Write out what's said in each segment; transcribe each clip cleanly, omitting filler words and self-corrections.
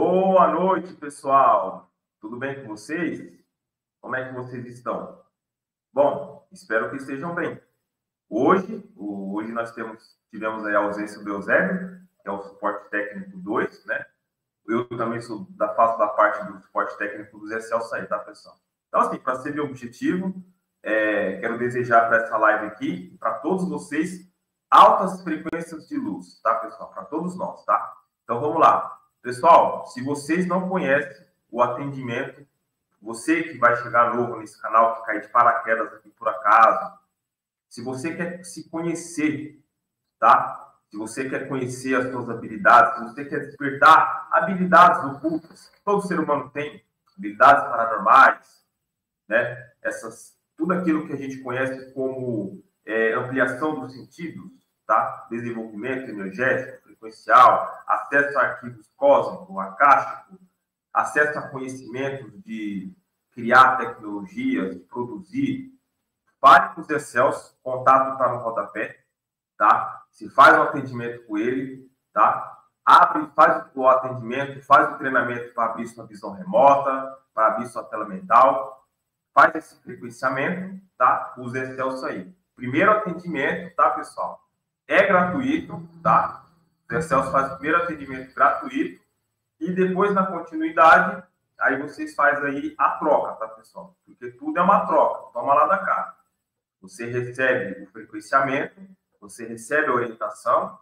Boa noite, pessoal. Tudo bem com vocês? Como é que vocês estão? Bom, espero que estejam bem. Hoje nós tivemos aí a ausência do Eusébio, que é o suporte técnico 2, né? Eu também faço da parte do suporte técnico do Zé Celso aí, tá, pessoal? Então, assim, para ser meu objetivo, quero desejar para essa live aqui, para todos vocês, altas frequências de luz, tá, pessoal? Para todos nós, tá? Então, vamos lá. Pessoal, se vocês não conhecem o atendimento, você que vai chegar novo nesse canal, que cai de paraquedas aqui por acaso, se você quer se conhecer, tá? Se você quer conhecer as suas habilidades, se você quer despertar habilidades ocultas, que todo ser humano tem, habilidades paranormais, né? Tudo aquilo que a gente conhece como ampliação dos sentidos, tá? Desenvolvimento energético, frequencial, acesso a arquivos cósmicos, acásticos, acesso a conhecimentos de criar tecnologias, de produzir. Fale com o Zé Celso, o contato está no rodapé, tá? Se faz um atendimento com ele, tá? Faz o atendimento, faz o treinamento para abrir sua visão remota, para abrir sua tela mental, faz esse frequenciamento, tá? O Zé Celso aí. Primeiro atendimento, tá, pessoal? É gratuito, tá? O Zé Celso faz o primeiro atendimento gratuito e depois, na continuidade, aí vocês fazem aí a troca, tá, pessoal? Porque tudo é uma troca, toma lá da cá. Você recebe o frequenciamento, você recebe a orientação,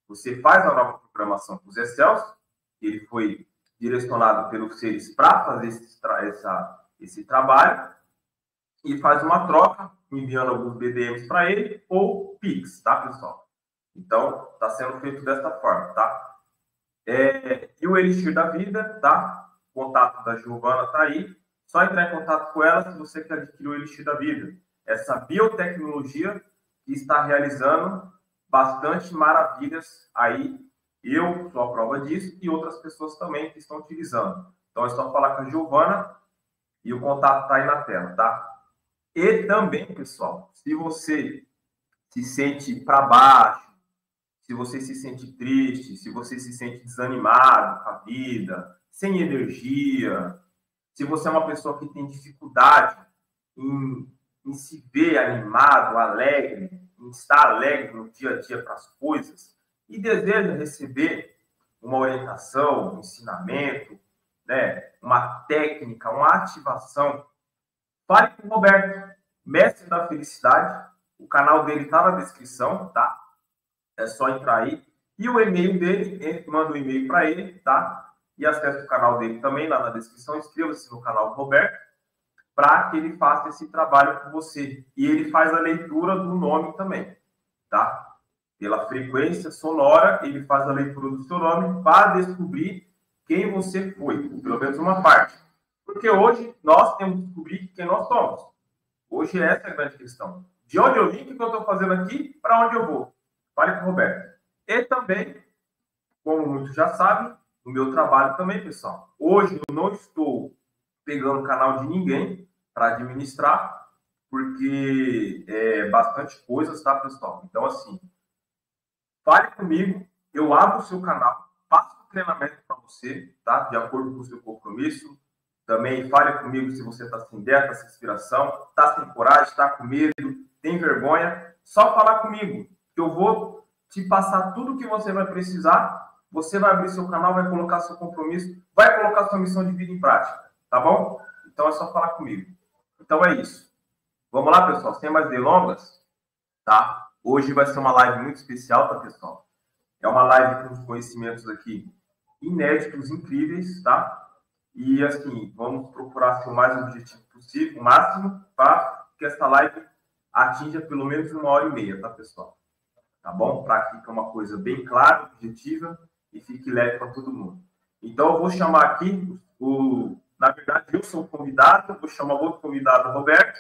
você faz a nova programação com o Zé Celso, ele foi direcionado pelos seres para fazer esse trabalho, e faz uma troca, enviando alguns BDMs para ele, ou Pix, tá, pessoal? Então, está sendo feito dessa forma, tá? E o Elixir da Vida, tá? O contato da Giovana tá aí. Só entrar em contato com ela se você quer adquirir o Elixir da Vida. Essa biotecnologia que está realizando bastante maravilhas aí. Eu sou a prova disso e outras pessoas também que estão utilizando. Então, é só falar com a Giovana e o contato está aí na tela, tá? E também, pessoal, se você se sente para baixo, se você se sente triste, se você se sente desanimado com a vida, sem energia, se você é uma pessoa que tem dificuldade em se ver animado, alegre, em estar alegre no dia a dia para as coisas, e deseja receber uma orientação, um ensinamento, né, uma técnica, uma ativação, fale com o Roberto, Mestre da Felicidade. O canal dele está na descrição, tá? É só entrar aí. E o e-mail dele, manda um e-mail para ele, tá? E acesse o canal dele também lá na descrição. Inscreva-se no canal do Roberto para que ele faça esse trabalho com você. E ele faz a leitura do nome também, tá? Pela frequência sonora, ele faz a leitura do seu nome para descobrir quem você foi, pelo menos uma parte. Porque hoje nós temos que descobrir quem nós somos. Hoje essa é a grande questão. De onde eu vim, o que eu estou fazendo aqui, para onde eu vou? Fale com o Roberto. E também, como muitos já sabem, no meu trabalho também, pessoal. Hoje eu não estou pegando o canal de ninguém para administrar, porque é bastante coisas, tá, pessoal? Então, assim, fale comigo, eu abro o seu canal, faço o treinamento para você, tá? De acordo com o seu compromisso. Também fale comigo se você está sem ideia, está sem inspiração, está sem coragem, está com medo, tem vergonha. Só falar comigo, que eu vou te passar tudo o que você vai precisar. Você vai abrir seu canal, vai colocar seu compromisso, vai colocar sua missão de vida em prática, tá bom? Então é só falar comigo. Então é isso. Vamos lá, pessoal, sem mais delongas, tá? Hoje vai ser uma live muito especial, tá, pessoal? É uma live com os conhecimentos aqui inéditos, incríveis, tá? E, assim, vamos procurar ser o mais objetivo possível, o máximo, para que essa live atinja pelo menos 1h30, tá, pessoal? Tá bom? Para que fique uma coisa bem clara, objetiva e fique leve para todo mundo. Então, eu vou chamar aqui, na verdade, eu sou o convidado, vou chamar outro convidado, Roberto,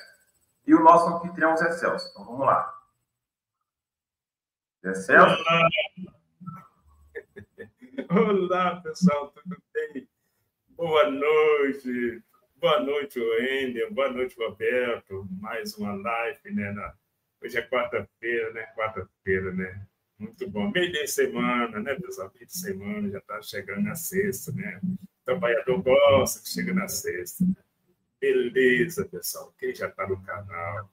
e o nosso anfitrião, Zé Celso. Então, vamos lá. Zé Celso? Olá, pessoal, tudo bem? Boa noite, Wendel, boa noite, Roberto. Mais uma live, né? Hoje é quarta-feira, né? Muito bom. Meio de semana, né, pessoal? Meio de semana, já está chegando na sexta, né? trabalhador gosta que chega na sexta. Beleza, pessoal. Quem já está no canal,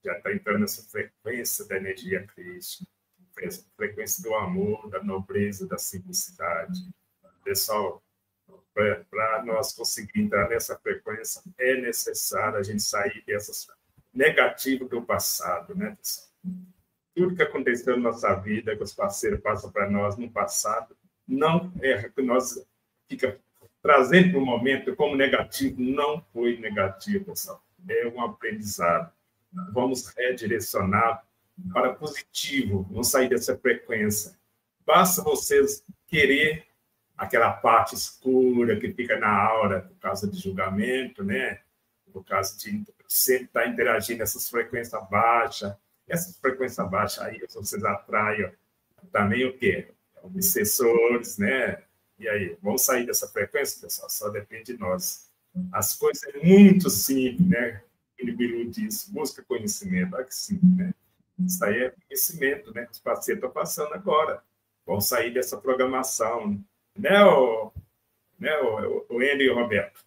já está entrando nessa frequência da energia crística, essa frequência do amor, da nobreza, da simplicidade. Pessoal, para nós conseguir entrar nessa frequência, é necessário a gente sair dessas negativas do passado, né, pessoal? Tudo que aconteceu na nossa vida, que os parceiros passam para nós no passado, não é que nós fica trazendo para o momento como negativo, não foi negativo, pessoal. É um aprendizado. Vamos redirecionar para positivo, vamos sair dessa frequência. Basta vocês querer aquela parte escura que fica na aura por causa de julgamento, né? Por causa de sempre estar interagindo essas frequências baixas. Essas frequências baixas aí, vocês atraem também o quê? Obsessores, né? E aí, vamos sair dessa frequência, pessoal? Só depende de nós. As coisas é muito simples, né? Ele Bilu disse, busca conhecimento. Olha que simples, né? Isso aí é conhecimento, né? Os parceiros estão passando agora. Vão sair dessa programação. Né, o Andy e o Roberto?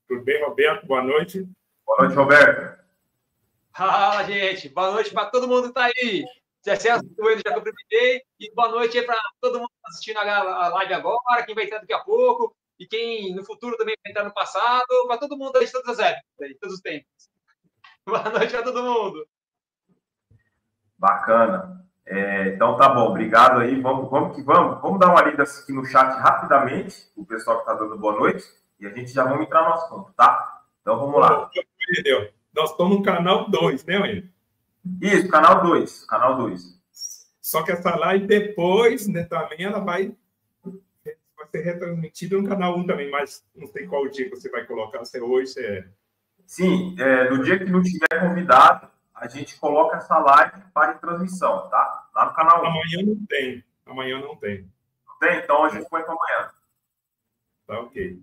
Tudo bem, Roberto? Boa noite. Boa noite, Roberto. Fala, gente. Boa noite para todo mundo que está aí. Zé Celso, eu já cumprimentei. E boa noite para todo mundo que está assistindo a live agora, quem vai entrar daqui a pouco, e quem no futuro também vai entrar no passado, para todo mundo aí de todas as épocas, de todos os tempos. Boa noite para todo mundo. Bacana. Então tá bom, obrigado aí. Vamos que vamos. Vamos dar uma lida aqui no chat rapidamente, o pessoal que está dando boa noite, e a gente já vamos entrar no assunto, tá? Então vamos lá. Nós estamos no canal 2, né, Wendel? Isso, canal 2. Canal 2. Só que essa live depois, né, também ela vai ser retransmitida no canal 1 também, mas não sei qual dia que você vai colocar, se é hoje, se é... Sim, no dia que não tiver convidado, a gente coloca essa live para transmissão, tá? Lá no canal 1. Amanhã não tem. Amanhã não tem. Não tem? Então a gente põe para amanhã. Tá ok.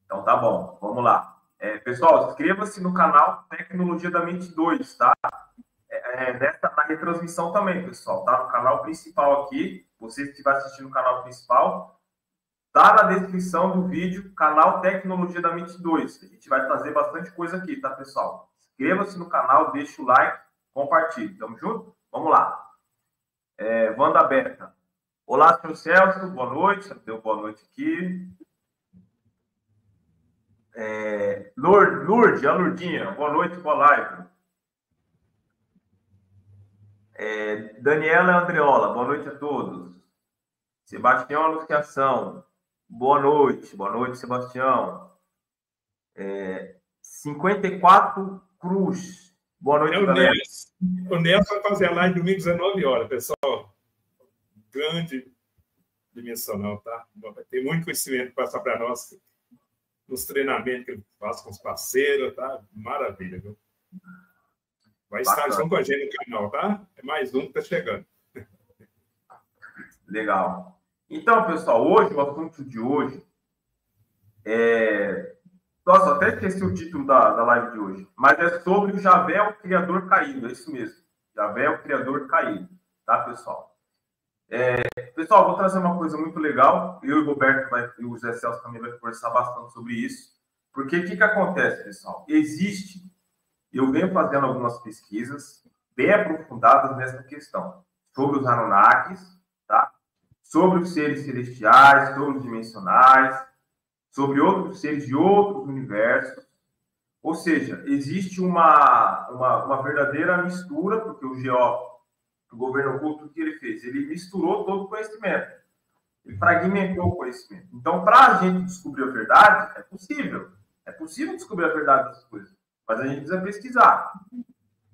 Então tá bom, vamos lá. Pessoal, inscreva-se no canal Tecnologia da Mente 2, tá? Na retransmissão também, pessoal, tá? No canal principal aqui, você que estiver assistindo o canal principal, tá na descrição do vídeo, canal Tecnologia da Mente 2. A gente vai trazer bastante coisa aqui, tá, pessoal? Inscreva-se no canal, deixa o like, compartilhe. Tamo junto? Vamos lá. Wanda Beta. Olá, senhor Celso, boa noite. Deu boa noite aqui. Lourdes, a Lourdinha, boa noite, boa live. Daniela Andreola, boa noite a todos. Sebastião Anunciação, boa noite, Sebastião. 54 Cruz, boa noite, galera. O Nelson vai fazer a live domingo, 19 horas, pessoal. Grande dimensional, tá? Vai ter muito conhecimento para passar para nós nos treinamentos que ele faz com os parceiros, tá? Maravilha, viu? Vai estar junto com a gente no canal, tá? É mais um que está chegando. Legal. Então, pessoal, hoje, o assunto de hoje Nossa, até esqueci o título da live de hoje. Mas é sobre o Javé, o Criador Caído. É isso mesmo. Javé, o Criador Caído. Tá, pessoal? Pessoal, vou trazer uma coisa muito legal. Eu e o Roberto e o Zé Celso também vai conversar bastante sobre isso. Porque o que acontece, pessoal? Eu venho fazendo algumas pesquisas bem aprofundadas nessa questão. Sobre os Anunnakis, tá? Sobre os seres celestiais, sobre os dimensionais, sobre outros seres de outros universos. Ou seja, existe uma verdadeira mistura, porque o governo oculto, o que ele fez? Ele misturou todo o conhecimento. Ele fragmentou o conhecimento. Então, para a gente descobrir a verdade, é possível. É possível descobrir a verdade das coisas. Mas a gente precisa pesquisar.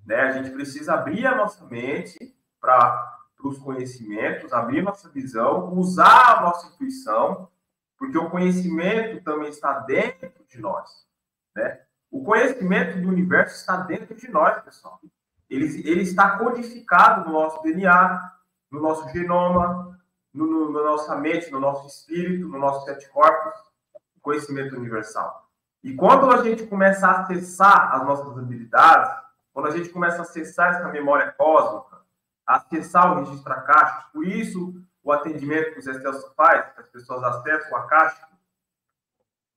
Né? A gente precisa abrir a nossa mente para os conhecimentos, abrir a nossa visão, usar a nossa intuição, porque o conhecimento também está dentro de nós. Né? O conhecimento do universo está dentro de nós, pessoal. Ele está codificado no nosso DNA, no nosso genoma, na nossa mente, no nosso espírito, no nosso sete corpos, o conhecimento universal. E quando a gente começa a acessar as nossas habilidades, quando a gente começa a acessar essa memória cósmica, a acessar o registro acástico, por isso o atendimento que o Zé Celso faz, que as pessoas acessam a caixa,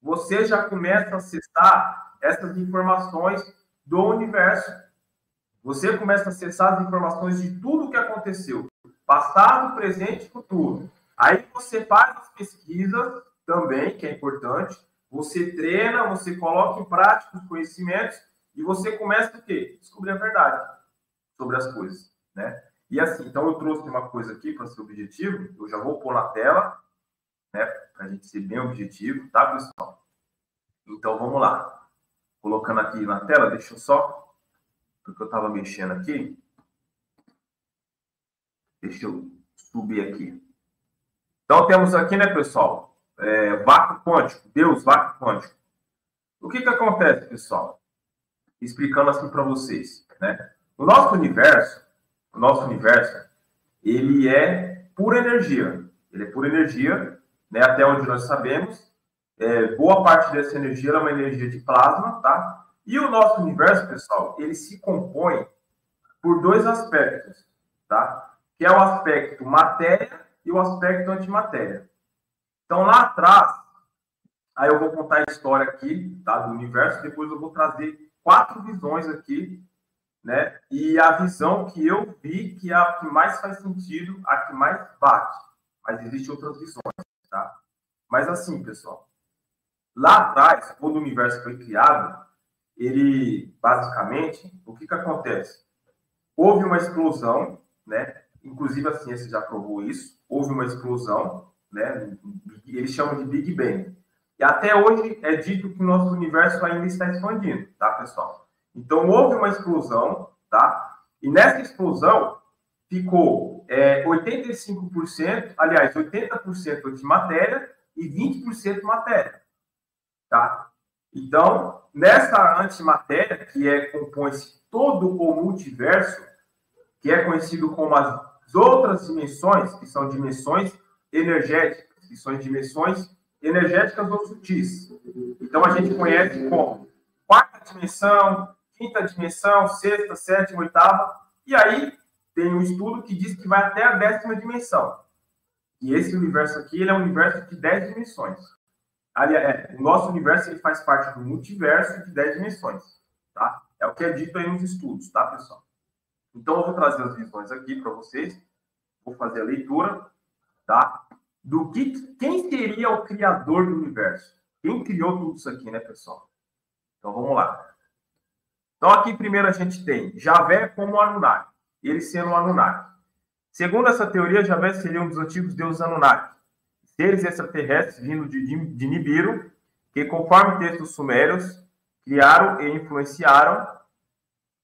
você já começa a acessar essas informações do universo. Você começa a acessar as informações de tudo o que aconteceu, passado, presente e futuro. Aí você faz as pesquisas também, que é importante, você treina, você coloca em prática os conhecimentos e você começa o quê? Descobrir a verdade sobre as coisas, né? E assim, então eu trouxe uma coisa aqui para ser objetivo, eu já vou pôr na tela, né, para a gente ser bem objetivo, tá, pessoal? Então vamos lá. Colocando aqui na tela, deixa eu só, porque eu estava mexendo aqui. Deixa eu subir aqui. Então temos aqui, né, pessoal, vácuo quântico, Deus, vácuo quântico. O que acontece, pessoal? Explicando assim para vocês, né? O nosso universo, ele é pura energia. Ele é pura energia, né? Até onde nós sabemos. Boa parte dessa energia é uma energia de plasma, tá? E o nosso universo, pessoal, ele se compõe por dois aspectos, tá? Que é o aspecto matéria e o aspecto antimatéria. Então, lá atrás, aí eu vou contar a história aqui, tá? Do universo, depois eu vou trazer 4 visões aqui, né? E a visão que eu vi que é a que mais faz sentido, a que mais bate. Mas existem outras visões, tá? Mas assim, pessoal, lá atrás, quando o universo foi criado, ele, basicamente, o que acontece? Houve uma explosão, né? Inclusive a ciência já provou isso. Houve uma explosão, né? Eles chamam de Big Bang. E até hoje é dito que o nosso universo ainda está expandindo, tá, pessoal? Então, houve uma explosão, tá? E nessa explosão ficou 85%, aliás, 80% de matéria e 20% matéria, tá? Então, nessa antimatéria, que compõe-se todo o multiverso, que é conhecido como as outras dimensões, que são dimensões energéticas, que são dimensões energéticas ou sutis. Então, a gente conhece como 4ª dimensão, 5ª dimensão, 6ª, 7ª, 8ª, e aí tem um estudo que diz que vai até a 10ª dimensão. E esse universo aqui, ele é um universo de 10 dimensões. Aliás, o nosso universo, ele faz parte do multiverso de 10 dimensões, tá? É o que é dito aí nos estudos, tá, pessoal? Então, eu vou trazer as visões aqui para vocês, vou fazer a leitura, tá? Quem seria o criador do universo? Quem criou tudo isso aqui, né, pessoal? Então, vamos lá. Então, aqui primeiro a gente tem Javé como Anunnaki, ele sendo um Anunnaki. Segundo essa teoria, Javé seria um dos antigos deuses Anunnaki, seres extraterrestres vindos de Nibiru, que, conforme textos sumérios, criaram e influenciaram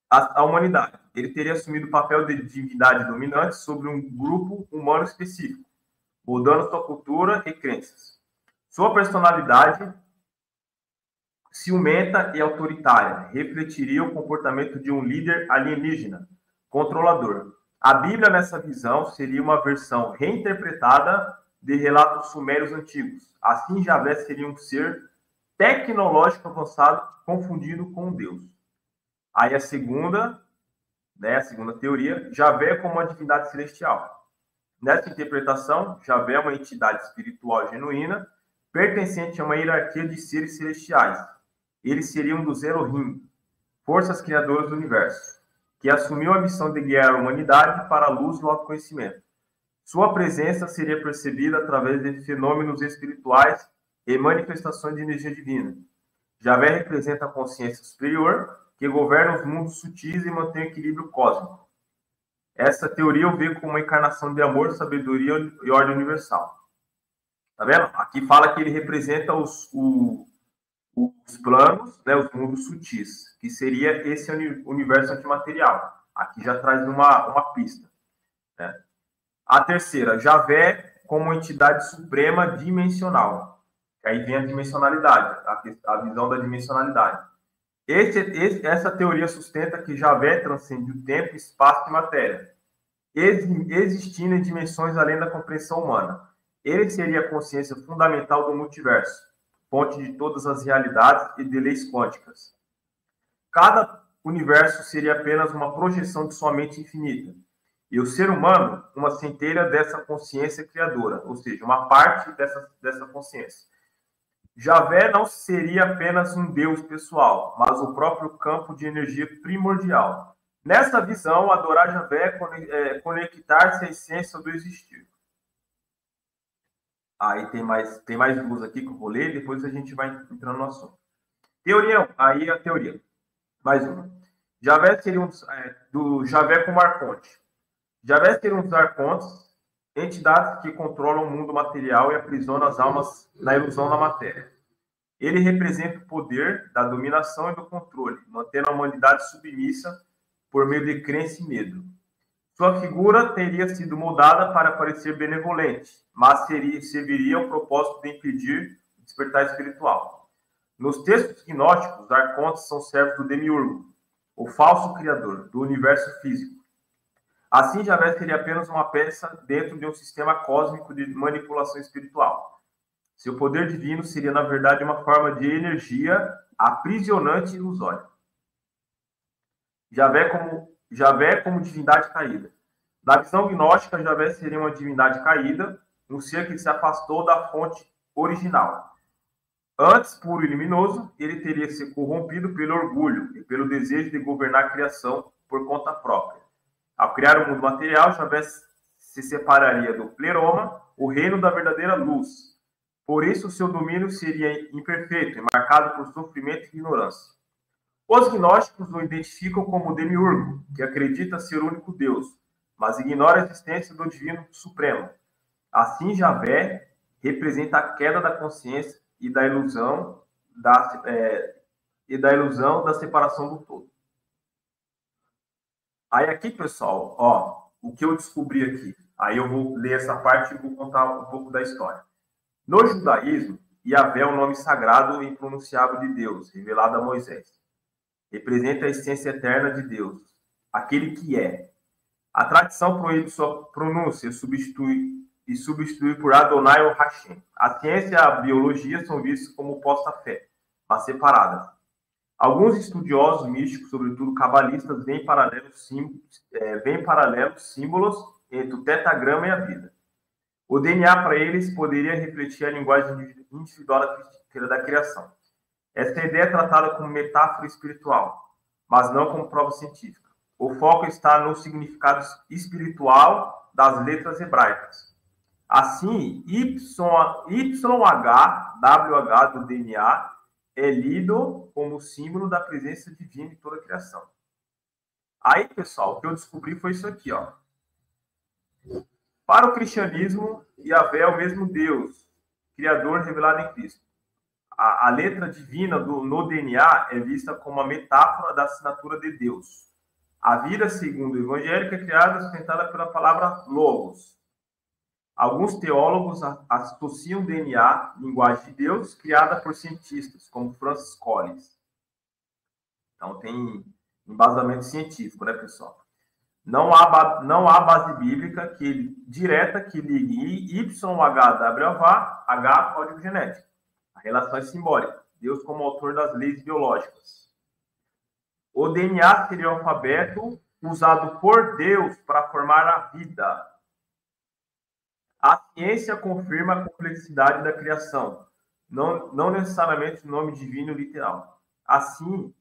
a humanidade. Ele teria assumido o papel de divindade dominante sobre um grupo humano específico, mudando sua cultura e crenças. Sua personalidade ciumenta e autoritária refletiria o comportamento de um líder alienígena, controlador. A Bíblia, nessa visão, seria uma versão reinterpretada de relatos sumérios antigos. Assim, Javé seria um ser tecnológico avançado, confundido com Deus. Aí a segunda teoria, Javé como uma divindade celestial. Nessa interpretação, Javé é uma entidade espiritual genuína, pertencente a uma hierarquia de seres celestiais. Ele seria um dos Elohim, forças criadoras do universo, que assumiu a missão de guiar a humanidade para a luz do autoconhecimento. Sua presença seria percebida através de fenômenos espirituais e manifestações de energia divina. Javé representa a consciência superior que governa os mundos sutis e mantém o equilíbrio cósmico. Essa teoria eu vejo como uma encarnação de amor, sabedoria e ordem universal. Tá vendo? Aqui fala que ele representa os planos, né, os mundos sutis, que seria esse universo antimaterial. Aqui já traz uma pista, né? A terceira, Javé como entidade suprema dimensional. Aí vem a dimensionalidade, a visão da dimensionalidade. Essa teoria sustenta que Javé transcende o tempo, espaço e matéria, existindo em dimensões além da compreensão humana. Ele seria a consciência fundamental do multiverso, fonte de todas as realidades e de leis quânticas. Cada universo seria apenas uma projeção de sua mente infinita, e o ser humano uma centelha dessa consciência criadora, ou seja, uma parte dessa consciência. Javé não seria apenas um Deus pessoal, mas o próprio campo de energia primordial. Nessa visão, adorar Javé é conectar-se à essência do existir. Aí tem mais duas aqui que eu vou ler, depois a gente vai entrando no assunto. Teoria, aí a teoria. Mais uma. Javé seria do Javé como arconte. Javé seria um dos arcontes, entidades que controlam o mundo material e aprisionam as almas na ilusão da matéria. Ele representa o poder da dominação e do controle, mantendo a humanidade submissa por meio de crença e medo. Sua figura teria sido moldada para parecer benevolente, mas serviria ao propósito de impedir o despertar espiritual. Nos textos gnósticos, os arcontes são servos do demiurgo, o falso criador do universo físico. Assim, Javé seria apenas uma peça dentro de um sistema cósmico de manipulação espiritual. Seu poder divino seria, na verdade, uma forma de energia aprisionante e ilusória. Javé como divindade caída. Na visão gnóstica, Javé seria uma divindade caída, um ser que se afastou da fonte original. Antes puro e luminoso, ele teria se corrompido pelo orgulho e pelo desejo de governar a criação por conta própria. Ao criar o mundo material, Javé se separaria do pleroma, o reino da verdadeira luz. Por isso, seu domínio seria imperfeito e marcado por sofrimento e ignorância. Os gnósticos o identificam como demiurgo, que acredita ser o único Deus, mas ignora a existência do Divino Supremo. Assim, Javé representa a queda da consciência e da ilusão da separação do todo. Aí aqui, pessoal, ó, o que eu descobri aqui. Aí eu vou ler essa parte e vou contar um pouco da história. No judaísmo, Yahvé é o nome sagrado e impronunciável de Deus, revelado a Moisés. Representa a essência eterna de Deus, aquele que é. A tradição proíbe sua pronúncia e substitui por Adonai ou Hashem. A ciência e a biologia são vistas como posta-fé, mas separadas. Alguns estudiosos místicos, sobretudo cabalistas, veem paralelos símbolos entre o tetagrama e a vida. O DNA, para eles, poderia refletir a linguagem individual da criação. Essa ideia é tratada como metáfora espiritual, mas não como prova científica. O foco está no significado espiritual das letras hebraicas. Assim, YHWH do DNA é lido como símbolo da presença divina em toda a criação. Aí, pessoal, o que eu descobri foi isso aqui, ó. Para o cristianismo, Yahvé é o mesmo Deus, Criador revelado em Cristo. A letra divina no DNA é vista como uma metáfora da assinatura de Deus. A vida, segundo o evangélico, é criada e sustentada pela palavra logos. Alguns teólogos associam DNA, linguagem de Deus, criada por cientistas, como Francis Collins. Então, tem embasamento científico, né, pessoal? Não há base bíblica direta que ligue YHWH código genético. A relação é simbólica. Deus como autor das leis biológicas. O DNA seria o alfabeto usado por Deus para formar a vida. A ciência confirma a complexidade da criação, não necessariamente o nome divino literal. Assim,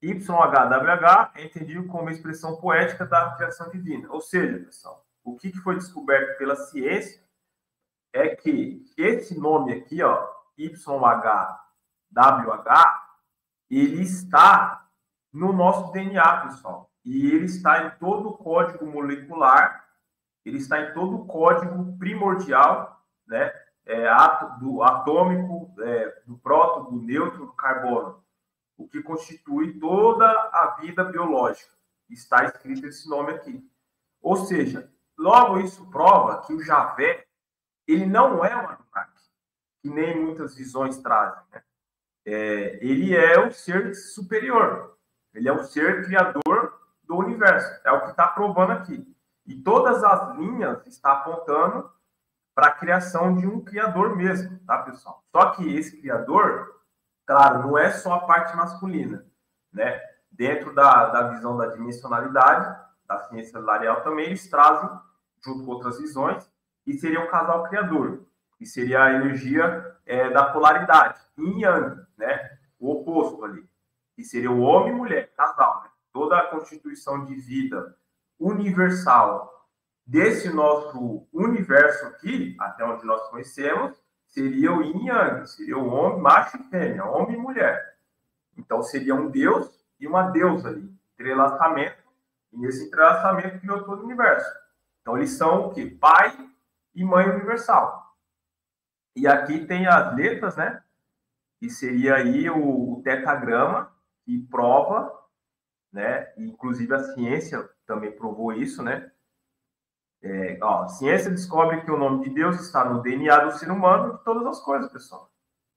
YHWH é entendido como uma expressão poética da criação divina. Ou seja, pessoal, o que foi descoberto pela ciência é que esse nome aqui, ó, YHWH, ele está no nosso DNA, pessoal. E ele está em todo o código molecular, ele está em todo o código primordial, né? Do atômico, do próton, do nêutron, do carbono. O que constitui toda a vida biológica. Está escrito esse nome aqui. Ou seja, logo isso prova que o Javé, ele não é um Anunnaki, que nem muitas visões trazem, né? Ele é um ser superior. Ele é um ser criador do universo. É o que está provando aqui. E todas as linhas estão apontando para a criação de um criador mesmo, tá, pessoal? Só que esse criador, claro, não é só a parte masculina, né? Dentro da visão da dimensionalidade, a ciência salarial também, eles trazem, junto com outras visões, que seria o casal criador, que seria a energia da polaridade, yin e yang, né? O oposto ali, que seria o homem e mulher, casal, né? Toda a constituição de vida universal desse nosso universo aqui, até onde nós conhecemos, seria o yin e yang, seria o homem, macho e fêmea, homem e mulher. Então, seria um deus e uma deusa ali, entrelaçamento, e nesse entrelaçamento criou todo o universo. Então, eles são o quê? Pai e mãe universal. E aqui tem as letras, né? Que seria aí o tetagrama, que prova, né? Inclusive a ciência também provou isso, né? A ciência descobre que o nome de Deus está no DNA do ser humano de todas as coisas, pessoal.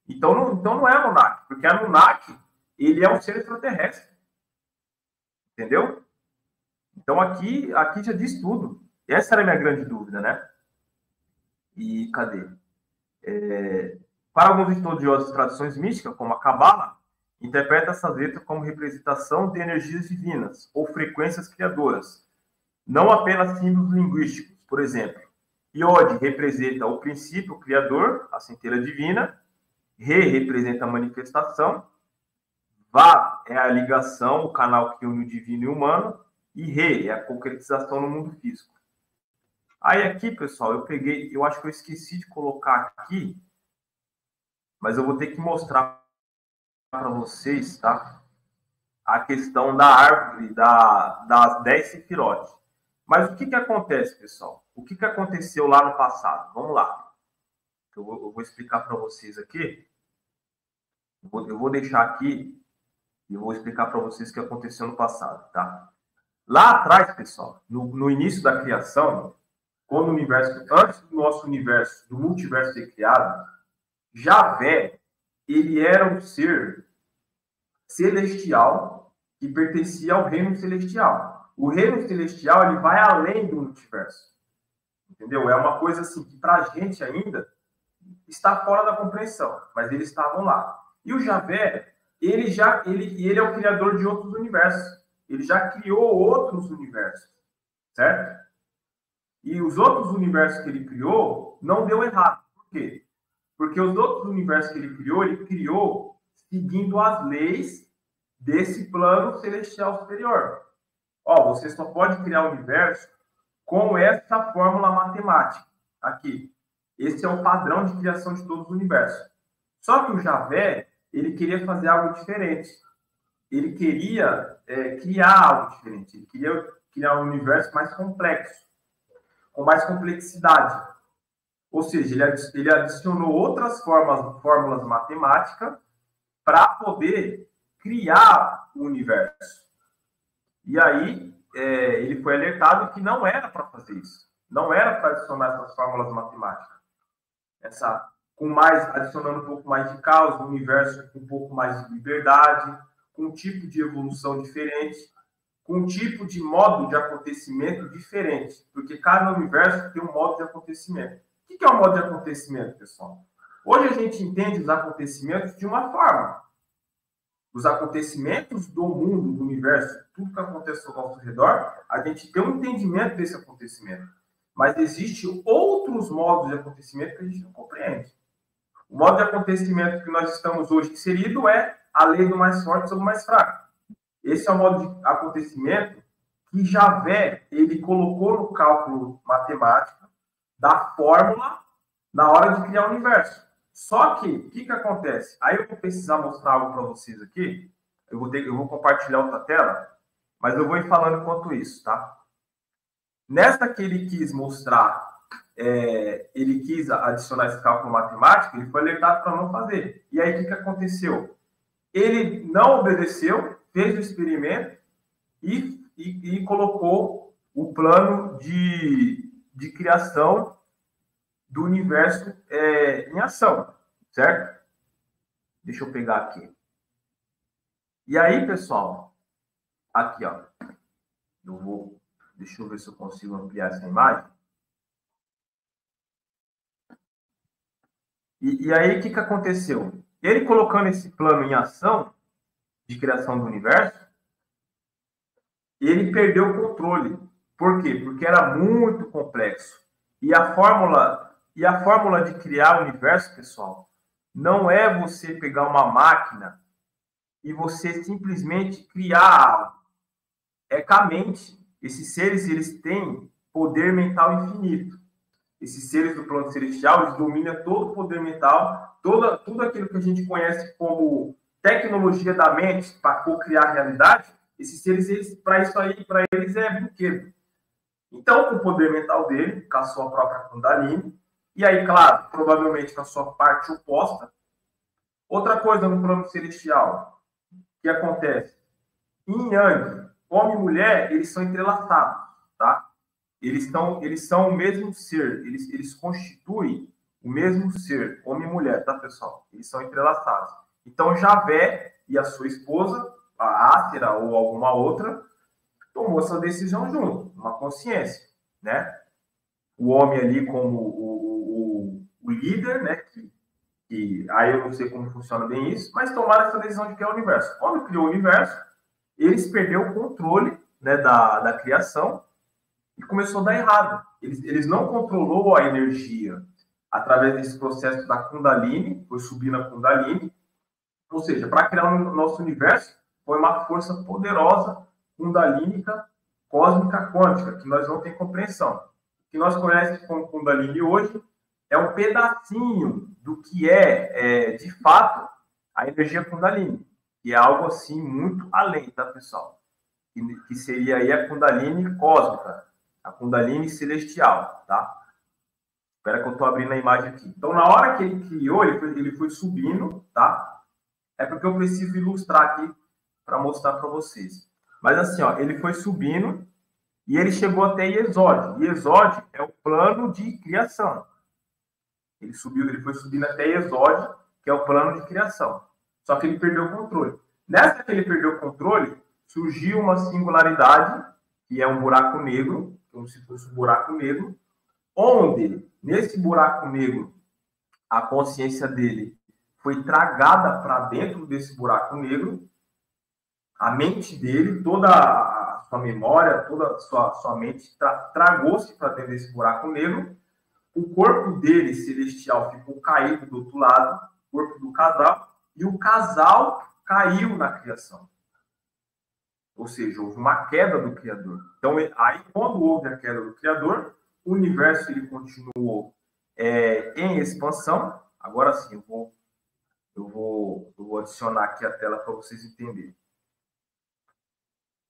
Então não é Anunnaki, porque Anunnaki, ele é um ser extraterrestre. Entendeu? Então aqui já diz tudo. Essa era a minha grande dúvida, né? E cadê? Para alguns estudiosos de tradições místicas, como a Cabala, interpreta essas letras como representação de energias divinas ou frequências criadoras, não apenas símbolos linguísticos. Por exemplo, Iod representa o princípio criador, a centelha divina, Re representa a manifestação, Vá é a ligação, o canal que une o divino e o humano, e Re é a concretização no mundo físico. Aí aqui, pessoal, eu acho que eu esqueci de colocar aqui, mas eu vou ter que mostrar para vocês, tá? A questão da árvore das 10 sefirotes. Mas o que acontece, pessoal? O que aconteceu lá no passado? Vamos lá. Eu vou explicar para vocês aqui. Eu vou deixar aqui e vou explicar para vocês o que aconteceu no passado, tá? Lá atrás, pessoal, no início da criação, quando o universo, antes do nosso universo, do multiverso ser criado, Javé, ele era um ser celestial que pertencia ao reino celestial. O reino celestial, ele vai além do multiverso. Entendeu? É uma coisa assim que para a gente ainda está fora da compreensão, mas eles estavam lá. E o Javé, ele é o criador de outros universos. Ele já criou outros universos, certo? E os outros universos que ele criou não deu errado. Por quê? Porque os outros universos que ele criou seguindo as leis desse plano celestial superior. Você só pode criar o universo com essa fórmula matemática aqui. Esse é o padrão de criação de todos os universos. Só que o Javé, ele queria fazer algo diferente. Ele queria criar algo diferente. Ele queria criar um universo mais complexo, com mais complexidade. Ou seja, ele adicionou outras fórmulas matemáticas para poder criar o universo. E aí, ele foi alertado que não era para fazer isso. Não era para adicionar essas fórmulas matemáticas. Adicionando um pouco mais de caos, um universo com um pouco mais de liberdade, com um tipo de evolução diferente, com um tipo de modo de acontecimento diferente. Porque cada universo tem um modo de acontecimento. O que é o modo de acontecimento, pessoal? Hoje a gente entende os acontecimentos de uma forma. Os acontecimentos do mundo, do universo, tudo que acontece ao nosso redor, a gente tem um entendimento desse acontecimento. Mas existem outros modos de acontecimento que a gente não compreende. O modo de acontecimento que nós estamos hoje inserido é a lei do mais forte sobre o mais fraco. Esse é o modo de acontecimento que Javé, ele colocou no cálculo matemático da fórmula na hora de criar o universo. Só que, o que acontece? Aí eu vou precisar mostrar algo para vocês aqui. Eu vou compartilhar outra tela, mas eu vou ir falando enquanto isso, tá? Nesta que ele quis mostrar, ele quis adicionar esse cálculo matemático, ele foi alertado para não fazer. E aí, o que aconteceu? Ele não obedeceu, fez o experimento e colocou o plano de criação do universo em ação, certo? Deixa eu pegar aqui. E aí, pessoal, aqui, ó, deixa eu ver se eu consigo ampliar essa imagem. E aí, o que aconteceu? Ele colocando esse plano em ação de criação do universo, ele perdeu o controle Por quê? Porque era muito complexo. E a fórmula de criar o universo, pessoal, não é você pegar uma máquina e você simplesmente criar algo. É com a mente. Esses seres, eles têm poder mental infinito. Esses seres do plano celestial, eles dominam todo o poder mental, tudo aquilo que a gente conhece como tecnologia da mente para co-criar a realidade. Esses seres, para isso aí, para eles é brinquedo. Então, com o poder mental dele, com a sua própria Kundalini, e aí, claro, provavelmente com a sua parte oposta. Outra coisa no plano celestial, que acontece? Yin Yang, homem e mulher, eles são entrelaçados, tá? Eles são o mesmo ser, eles constituem o mesmo ser, homem e mulher, tá, pessoal? Eles são entrelaçados. Então, Javé e a sua esposa, a Ásera ou alguma outra, tomou essa decisão junto, uma consciência, né? O homem ali como o líder, né? Que aí eu não sei como funciona bem isso, mas tomaram essa decisão de criar o universo. Quando criou o universo, eles perderam o controle, né, da criação e começou a dar errado. Eles não controlou a energia através desse processo da Kundalini, foi subir na Kundalini, ou seja, para criar o nosso universo, foi uma força poderosa, kundalínica, cósmica, quântica, que nós não temos compreensão. O que nós conhecemos como Kundalini hoje é um pedacinho do que de fato, a energia Kundalini, que é algo assim muito além, tá, pessoal? Que seria aí a Kundalini cósmica, a Kundalini celestial, tá? Espera que eu estou abrindo a imagem aqui. Então, na hora que ele criou, ele foi subindo, tá? É porque eu preciso ilustrar aqui para mostrar para vocês. Mas assim, ó, ele foi subindo e ele chegou até Iesod. Iesod é o plano de criação. Ele foi subindo até Iesod, que é o plano de criação. Só que ele perdeu o controle. Nessa que ele perdeu o controle, surgiu uma singularidade, que é um buraco negro, como se fosse um buraco negro, onde, nesse buraco negro, a consciência dele foi tragada para dentro desse buraco negro, a mente dele, toda a sua memória, toda a sua mente tragou-se para dentro desse buraco negro, o corpo dele, celestial, ficou caído do outro lado, o corpo do casal, e o casal caiu na criação. Ou seja, houve uma queda do Criador. Então, aí, quando houve a queda do Criador, o universo ele continuou em expansão. Agora sim, eu vou adicionar aqui a tela para vocês entenderem.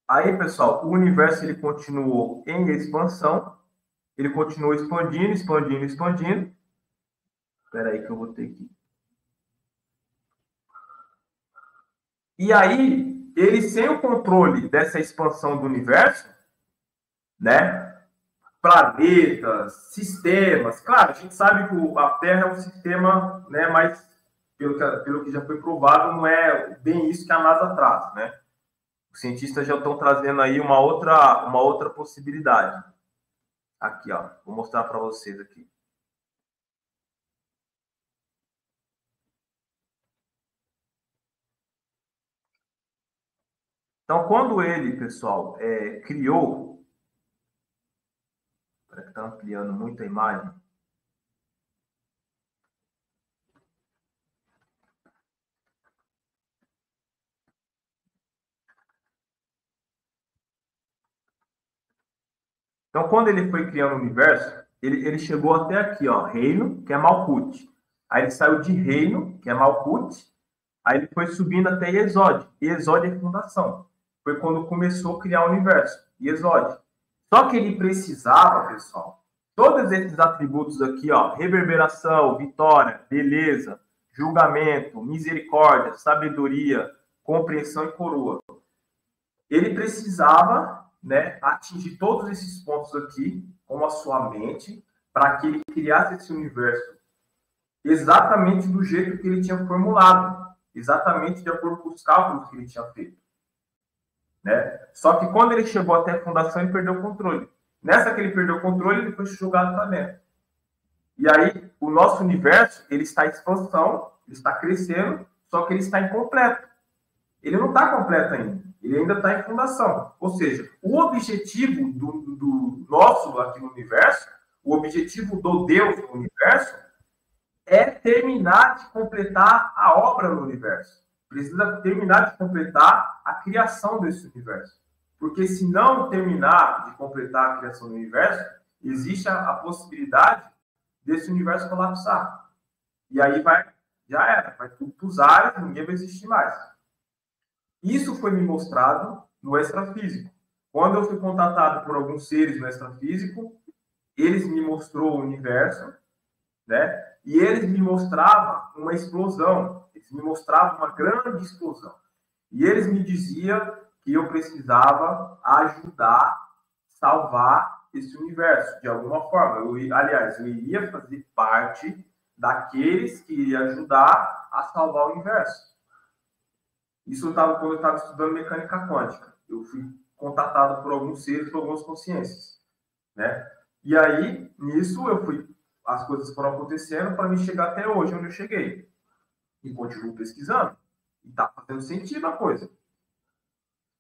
Aí, pessoal, o universo ele continuou em expansão. Ele continuou expandindo, expandindo, expandindo. Espera aí que eu vou ter aqui. E aí, ele sem o controle dessa expansão do universo, né? Planetas, sistemas. Claro, a gente sabe que a Terra é um sistema, né? Mas pelo que já foi provado, não é bem isso que a NASA traz, né? Os cientistas já estão trazendo aí uma outra possibilidade. Aqui, ó, vou mostrar para vocês aqui. Então, quando ele, pessoal, criou... Espera que está ampliando muito a imagem. Então, quando ele foi criando o universo, ele chegou até aqui, ó, reino, que é Malkuth. Aí ele saiu de reino, que é Malkuth, aí ele foi subindo até Iesod. Iesod é fundação. Foi quando começou a criar o universo, Iesod. Só que ele precisava, pessoal, todos esses atributos aqui, ó, reverberação, vitória, beleza, julgamento, misericórdia, sabedoria, compreensão e coroa. Ele precisava, né, atingir todos esses pontos aqui com a sua mente para que ele criasse esse universo exatamente do jeito que ele tinha formulado, exatamente de acordo com os cálculos que ele tinha feito, né? Só que quando ele chegou até a fundação, ele perdeu o controle. Nessa que ele perdeu o controle, ele foi jogado para dentro. E aí, o nosso universo, ele está em expansão, ele está crescendo, só que ele está incompleto. Ele não está completo ainda. ele ainda está em fundação. Ou seja, o objetivo do nosso aqui no universo, o objetivo do Deus no universo, é terminar de completar a obra no universo. Precisa terminar de completar a criação desse universo. Porque se não terminar de completar a criação do universo, existe a possibilidade desse universo colapsar. E aí já era, vai tudo para os ares, ninguém vai existir mais. Isso foi me mostrado no extrafísico. Quando eu fui contatado por alguns seres no extrafísico, eles me mostrou o universo, né? E eles me mostravam uma explosão, eles me mostravam uma grande explosão. E eles me diziam que eu precisava ajudar, salvar esse universo, de alguma forma. Eu iria fazer parte daqueles que iriam ajudar a salvar o universo. Isso quando eu estava estudando mecânica quântica. Eu fui contatado por alguns seres, por algumas consciências, né? E aí, nisso, as coisas foram acontecendo para me chegar até hoje, onde eu cheguei. E continuo pesquisando. E está fazendo sentido a coisa.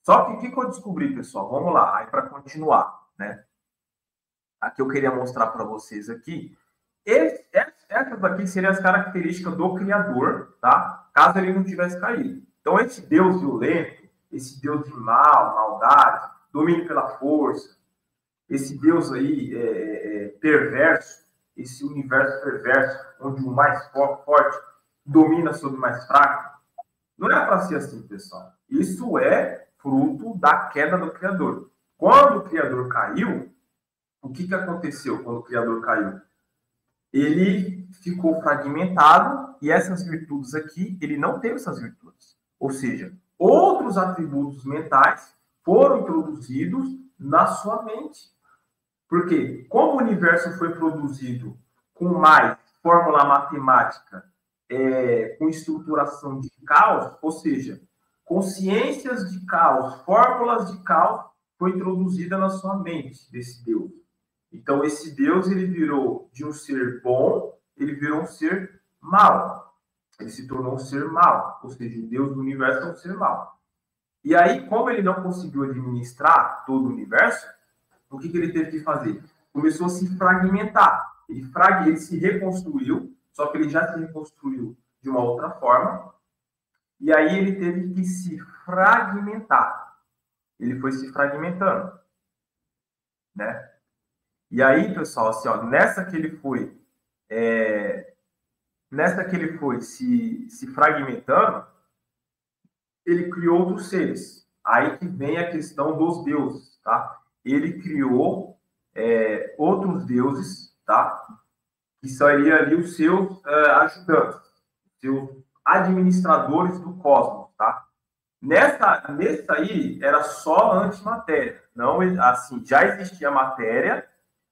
Só que o que eu descobri, pessoal? Vamos lá, aí para continuar, né? Aqui eu queria mostrar para vocês aqui. Essas aqui seriam as características do Criador, tá? Caso ele não tivesse caído. Então, esse Deus violento, esse Deus de maldade, domínio pela força, esse Deus aí perverso, esse universo perverso, onde o mais forte domina sobre o mais fraco, não é para ser assim, pessoal. Isso é fruto da queda do Criador. Quando o Criador caiu, o que aconteceu quando o Criador caiu? Ele ficou fragmentado e essas virtudes aqui, ele não teve essas virtudes. Ou seja, outros atributos mentais foram introduzidos na sua mente. Porque, como o universo foi produzido com mais fórmula matemática, com estruturação de caos, ou seja, consciências de caos, fórmulas de caos, foi introduzida na sua mente desse Deus. Então, esse Deus, ele virou de um ser bom, ele virou um ser mau. Ele se tornou um ser mau. Ou seja, o Deus do universo é um ser mau. E aí, como ele não conseguiu administrar todo o universo, o que ele teve que fazer? Começou a se fragmentar. Ele se reconstruiu, só que ele já se reconstruiu de uma outra forma. E aí ele teve que se fragmentar. Ele foi se fragmentando, né? E aí, pessoal, assim, ó, nessa que ele foi se fragmentando, ele criou outros seres. Aí que vem a questão dos deuses, tá? Ele criou outros deuses, tá? Que seriam ali os seus ajudantes, seus administradores do cosmos, tá? Nessa aí era só antimatéria. Não, assim, já existia matéria,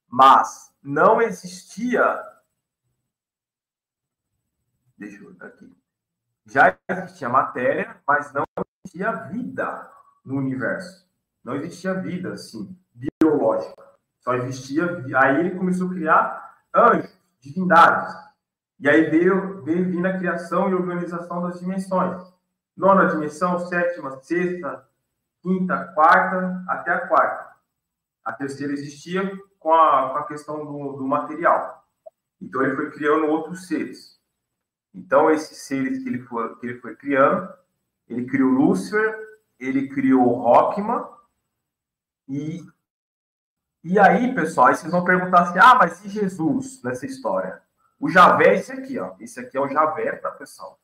mas não existia. Deixa eu ver aqui. Já existia matéria, mas não existia vida no universo. Não existia vida, assim, biológica. Só existia. Aí ele começou a criar anjos, divindades. E aí veio vindo a criação e organização das dimensões. Nona dimensão, sétima, sexta, quinta, quarta, até a quarta. A terceira existia com a questão do material. Então, ele foi criando outros seres. Então, esses seres que ele foi criando, ele criou Lúcifer, ele criou Rockman, e aí, pessoal, aí vocês vão perguntar assim, mas e Jesus nessa história? O Javé é esse aqui, ó. Esse aqui é o Javé, tá, pessoal?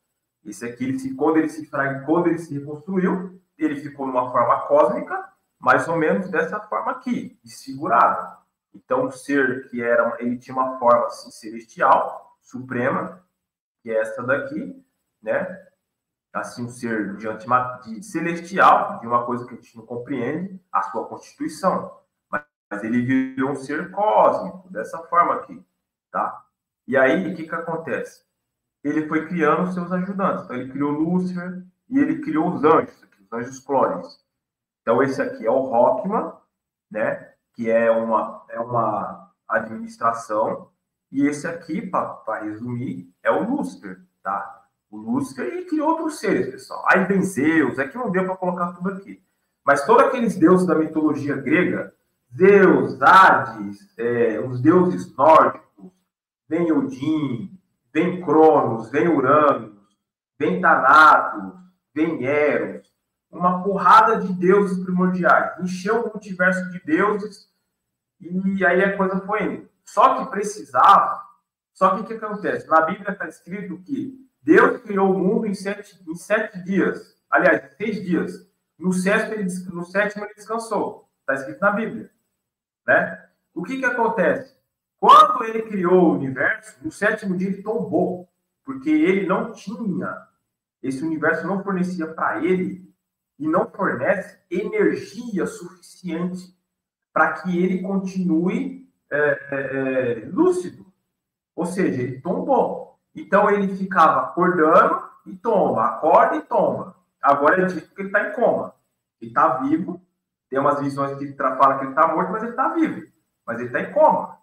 Esse aqui, quando ele se reconstruiu, ele ficou numa forma cósmica, mais ou menos dessa forma aqui, desfigurado. Então, o ser que ele tinha uma forma assim, celestial, suprema, que é essa daqui, né? Assim, um ser de celestial, de uma coisa que a gente não compreende, a sua constituição. Mas ele virou um ser cósmico, dessa forma aqui, tá? E aí, o que acontece? Ele foi criando os seus ajudantes. Então, ele criou Lúcifer e ele criou os anjos clones. Então, esse aqui é o Rockman, né? Que é uma administração. E esse aqui, para resumir, é o Lúcifer, tá? O Lúcifer e criou outros seres, pessoal. Aí vem Zeus, é que não deu para colocar tudo aqui. Mas todos aqueles deuses da mitologia grega, Zeus, Hades, os deuses nórdicos, vem Odin, vem Cronos, vem Uranus, vem Thanatos, vem Eros, uma porrada de deuses primordiais. Encheu o multiverso de deuses e aí a coisa foi indo. Só que precisava. Só que o que acontece? Na Bíblia está escrito que Deus criou o mundo em 7 dias. Aliás, 6 dias. No sétimo ele descansou. Está escrito na Bíblia. Né? O que acontece? Quando ele criou o universo, no 7º dia ele tombou. Porque ele não tinha, esse universo não fornecia para ele e não fornece energia suficiente para que ele continue lúcido. Ou seja, ele tombou. Então ele ficava acordando e tomba, acorda e tomba. Agora é dito que ele está em coma. Ele está vivo. Tem umas visões que ele fala que ele está morto, mas ele está vivo. Mas ele está em coma.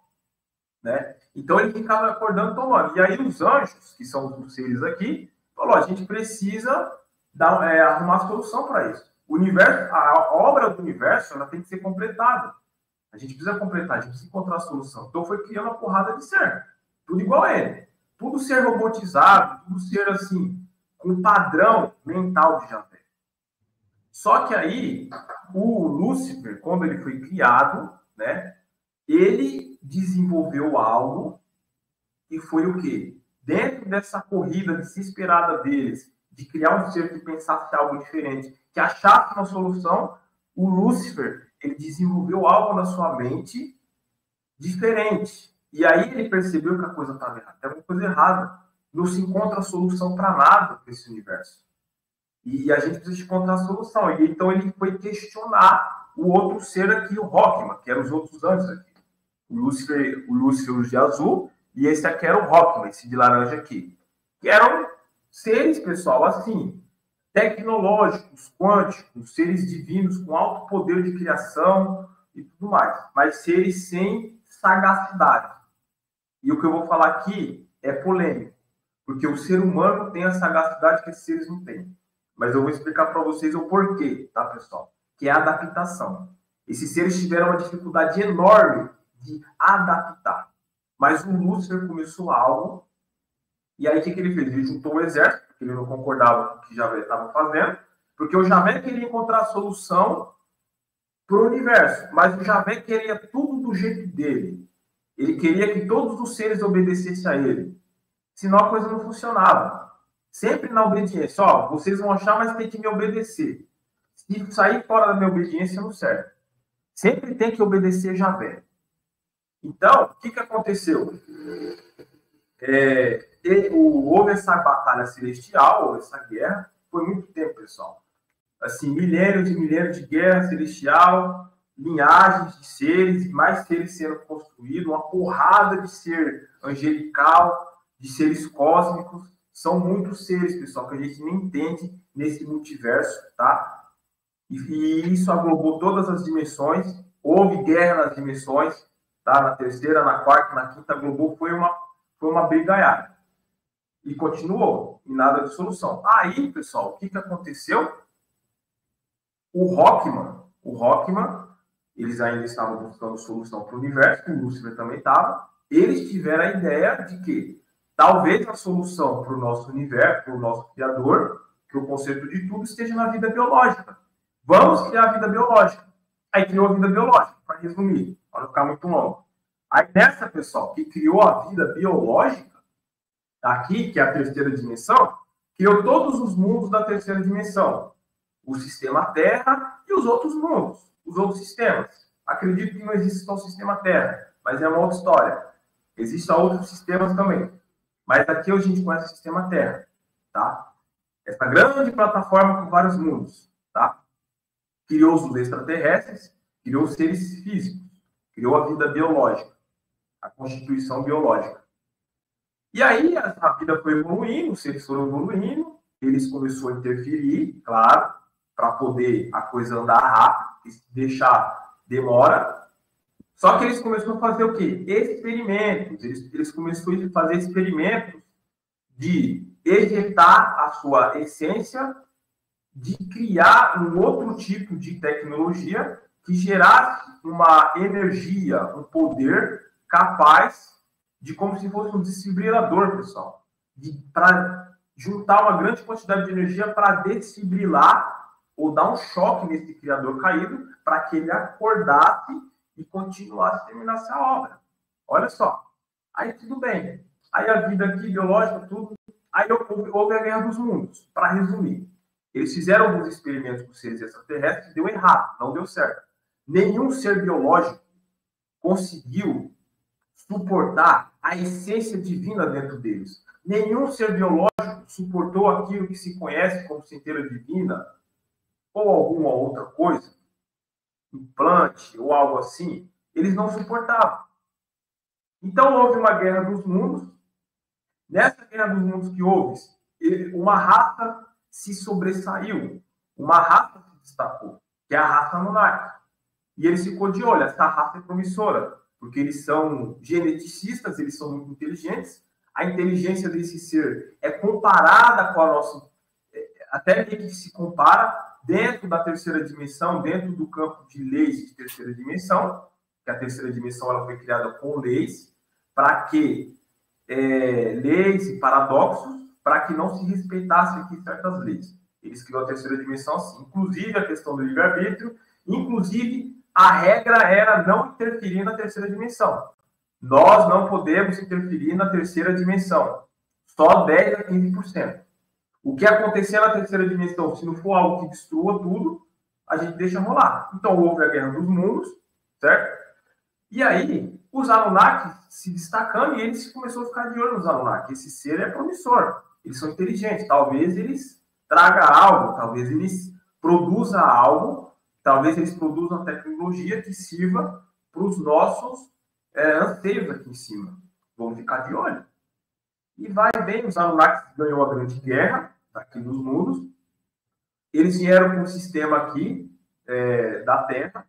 Né? Então ele ficava acordando e tomando. E aí os anjos, que são os seres aqui, falou, a gente precisa arrumar solução para isso. O universo, a obra do universo, ela tem que ser completada. A gente precisa completar, a gente precisa encontrar a solução. Então foi criando uma porrada de ser. Tudo igual a ele. Tudo ser robotizado, tudo ser assim, com um padrão mental de Javé. Só que aí, o Lúcifer, quando ele foi criado, né, ele desenvolveu algo e foi o quê? Dentro dessa corrida desesperada deles, de criar um ser que pensasse algo diferente, que achasse uma solução, o Lúcifer, ele desenvolveu algo na sua mente diferente. E aí ele percebeu que a coisa estava errada. Tem uma coisa errada. Não se encontra solução para nada nesse universo. E a gente precisa encontrar a solução. E então ele foi questionar o outro ser aqui, o Rockman, que eram os outros anjos aqui. O Lúcifer de azul, e esse aqui era o Rockman, esse de laranja aqui. Que eram seres, pessoal, assim, tecnológicos, quânticos, seres divinos com alto poder de criação e tudo mais. Mas seres sem sagacidade. E o que eu vou falar aqui é polêmico, porque o ser humano tem a sagacidade que esses seres não têm. Mas eu vou explicar para vocês o porquê, tá, pessoal? Que é a adaptação. Esses seres tiveram uma dificuldade enorme de adaptar. Mas o Lúcifer começou algo, e aí o que ele fez? Ele juntou o exército, porque ele não concordava com o que Javé estava fazendo, porque o Javé queria encontrar a solução para o universo, mas o Javé queria tudo do jeito dele. Ele queria que todos os seres obedecessem a ele. Senão a coisa não funcionava. Sempre na obediência. Ó, vocês vão achar, mas tem que me obedecer. Se sair fora da minha obediência, não serve. Sempre tem que obedecer Javé. Então, o que aconteceu? Houve essa batalha celestial, essa guerra, foi muito tempo, pessoal. Assim, milênios e milênios de guerra celestial, linhagens de seres e mais seres sendo construídos, uma porrada de ser angelical, de seres cósmicos. São muitos seres, pessoal, que a gente nem entende nesse multiverso, tá? E isso aglobou todas as dimensões. Houve guerra nas dimensões, tá? Na terceira, na quarta, na quinta, aglobou. Foi uma brigaiada. E continuou, e nada de solução. Aí, pessoal, o que aconteceu? O Rockman, eles ainda estavam buscando solução para o universo, o Lúcifer também estava. Eles tiveram a ideia de que talvez a solução para o nosso universo, para o nosso Criador, que o conceito de tudo esteja na vida biológica. Vamos criar a vida biológica. Aí criou a vida biológica, para resumir, para não ficar muito longo. Aí nessa, pessoal, que criou a vida biológica, aqui, que é a terceira dimensão, criou todos os mundos da terceira dimensão. O sistema Terra e os outros mundos, os outros sistemas. Acredito que não existe só o sistema Terra, mas é uma outra história. Existem outros sistemas também. Mas aqui a gente conhece o sistema Terra, tá? Essa grande plataforma com vários mundos, tá? Criou os extraterrestres, criou os seres físicos, criou a vida biológica, a constituição biológica. E aí a vida foi evoluindo, os seres foram evoluindo, eles começaram a interferir, claro, para poder a coisa andar rápido, se deixar demora. Só que eles começaram a fazer o quê? Experimentos. Eles começaram a fazer experimentos de ejetar a sua essência de criar um outro tipo de tecnologia que gerasse uma energia, um poder capaz de, como se fosse um desfibrilador, pessoal, para juntar uma grande quantidade de energia para desfibrilar ou dar um choque nesse criador caído para que ele acordasse e continuasse, terminasse a obra. Olha só. Aí tudo bem. Aí a vida aqui, biológica, tudo. Aí houve a Guerra dos Mundos, para resumir. Eles fizeram alguns experimentos com seres extraterrestres, deu errado, não deu certo. Nenhum ser biológico conseguiu suportar a essência divina dentro deles. Nenhum ser biológico suportou aquilo que se conhece como centelha divina ou alguma outra coisa, implante ou algo assim. Eles não suportavam. Então houve uma Guerra dos Mundos. Nessa Guerra dos Mundos que houve, uma raça se sobressaiu, uma raça se destacou, que é a raça Anunnaki. E ele ficou de olho, essa raça é promissora, porque eles são geneticistas, eles são muito inteligentes, a inteligência desse ser é comparada com a nossa, até que se compara dentro da terceira dimensão, dentro do campo de leis de terceira dimensão, que a terceira dimensão ela foi criada com leis, para que leis e paradoxos, para que não se respeitasse aqui certas leis. Eles criaram a terceira dimensão assim, inclusive a questão do livre-arbítrio, inclusive a regra era não interferir na terceira dimensão. Nós não podemos interferir na terceira dimensão, só 10 a 15%. O que acontecer na terceira dimensão, se não for algo que destrua tudo, a gente deixa rolar. Então houve a Guerra dos Mundos, certo? E aí, os Anunnaki se destacando, e eles começaram a ficar de olho nos Anunnaki. Esse ser é promissor, eles são inteligentes, talvez eles tragam algo, talvez eles produzam algo, talvez eles produzam tecnologia que sirva para os nossos anseios aqui em cima. Vamos ficar de olho. E vai bem, os Anunnaki ganhou a grande guerra, aqui nos mundos. Eles vieram com um sistema aqui da Terra,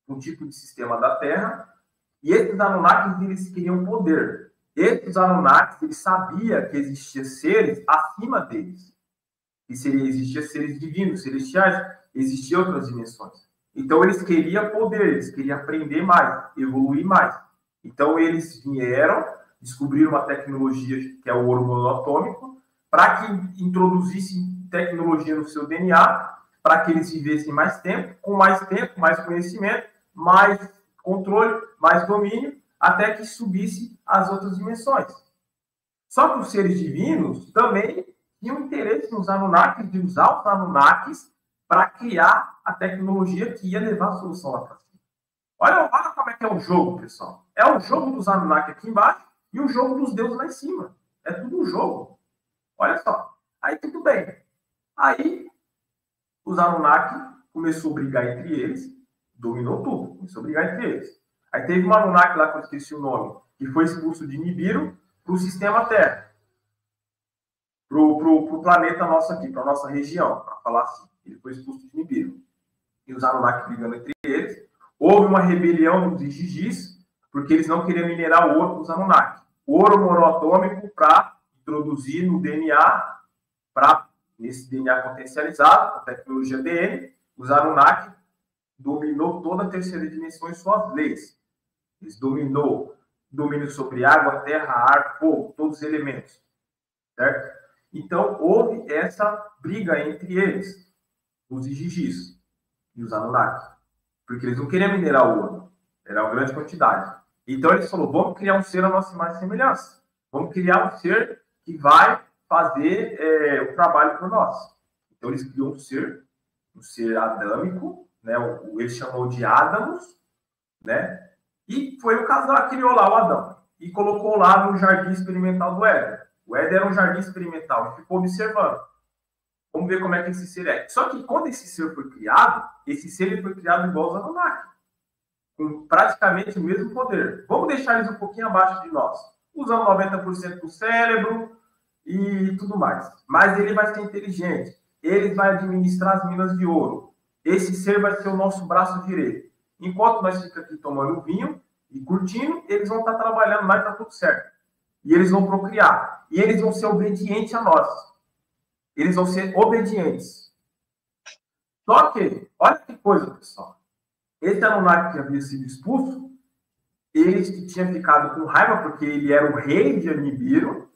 um tipo de sistema da Terra, e esses Anunnakis, eles queriam poder. Esses Anunnakis, eles sabiam que existiam seres acima deles. Que existiam seres divinos, celestiais, existiam outras dimensões. Então, eles queriam poder, eles queriam aprender mais, evoluir mais. Então, eles vieram, descobriram uma tecnologia que é o ouro monoatômico, para que introduzissem tecnologia no seu DNA, para que eles vivessem mais tempo, mais conhecimento, mais controle, mais domínio, até que subisse às outras dimensões. Só que os seres divinos também tinham interesse nos Anunnakis, de usar os Anunnakis para criar a tecnologia que ia levar a solução lá para cima. Olha como é que é o jogo, pessoal. É o jogo dos Anunnaki aqui embaixo e o jogo dos deuses lá em cima. É tudo um jogo. Olha só. Aí tudo bem. Aí os Anunnaki começou a brigar entre eles, dominou tudo, começou a brigar entre eles. Aí teve um Anunnaki lá, que eu esqueci o nome, que foi expulso de Nibiru para o sistema Terra. Para o planeta nosso aqui, para a nossa região, para falar assim. Ele foi expulso de Nibiru. E os Anunnaki brigando entre eles. Houve uma rebelião dos Igigis, porque eles não queriam minerar o ouro dos Anunnaki. Ouro monoatômico para introduzir no DNA, para nesse DNA potencializado, a tecnologia ADN, os Anunnaki dominou toda a terceira dimensão e suas leis. Eles dominou sobre água, terra, ar, fogo, todos os elementos. Certo? Então, houve essa briga entre eles, os Igigis e os Anunnaki. Porque eles não queriam minerar o ouro. Era uma grande quantidade. Então, eles falaram, vamos criar um ser à nossa imagem e semelhança. Vamos criar um ser que vai fazer o trabalho para nós. Então, eles criam um ser adâmico, né? Ele chamou de Adamos, né? E foi o casal que criou lá o Adão. E colocou lá no jardim experimental do Éden. O Éden era um jardim experimental e ficou observando. Vamos ver como é que esse ser é. Só que quando esse ser foi criado, esse ser ele foi criado igual aos Anunnaki, com praticamente o mesmo poder. Vamos deixar eles um pouquinho abaixo de nós, usando 90% do cérebro e tudo mais. Mas ele vai ser inteligente. Ele vai administrar as minas de ouro. Esse ser vai ser o nosso braço direito. Enquanto nós ficamos aqui tomando vinho e curtindo, eles vão estar trabalhando lá e está tudo certo. E eles vão procriar. E eles vão ser obedientes a nós. Eles vão ser obedientes. Só que, olha que coisa, pessoal. Esse Anunnaki que havia sido expulso, ele tinha ficado com raiva porque ele era o rei de Nibiru,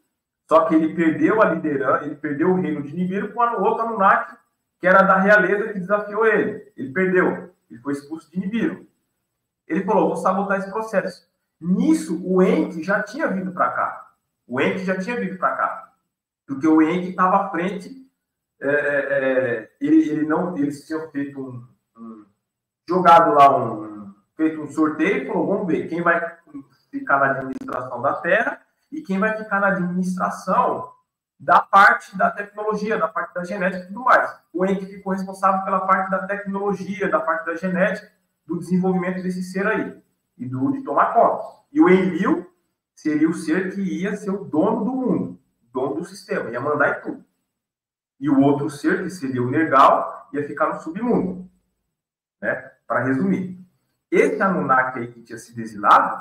só que ele perdeu a liderança, ele perdeu o reino de Nibiru com o outro Anunnaki, que era da realeza, que desafiou ele. Ele perdeu, ele foi expulso de Nibiru. Ele falou, vou sabotar esse processo. Nisso, o Enki já tinha vindo para cá. Porque o Enki estava à frente, eles tinham feito jogado lá feito um sorteio e falou, vamos ver quem vai ficar na administração da Terra e quem vai ficar na administração da parte da tecnologia, da parte da genética e tudo mais. O Enki ficou responsável pela parte da tecnologia, da parte da genética, do desenvolvimento desse ser aí, e de tomar conta. E o Enlil seria o ser que ia ser o dono do mundo, dono do sistema, ia mandar em tudo. E o outro ser, que seria o Nergal, ia ficar no submundo. Né? Para resumir. Esse Anunnaki aí que tinha sido exilado,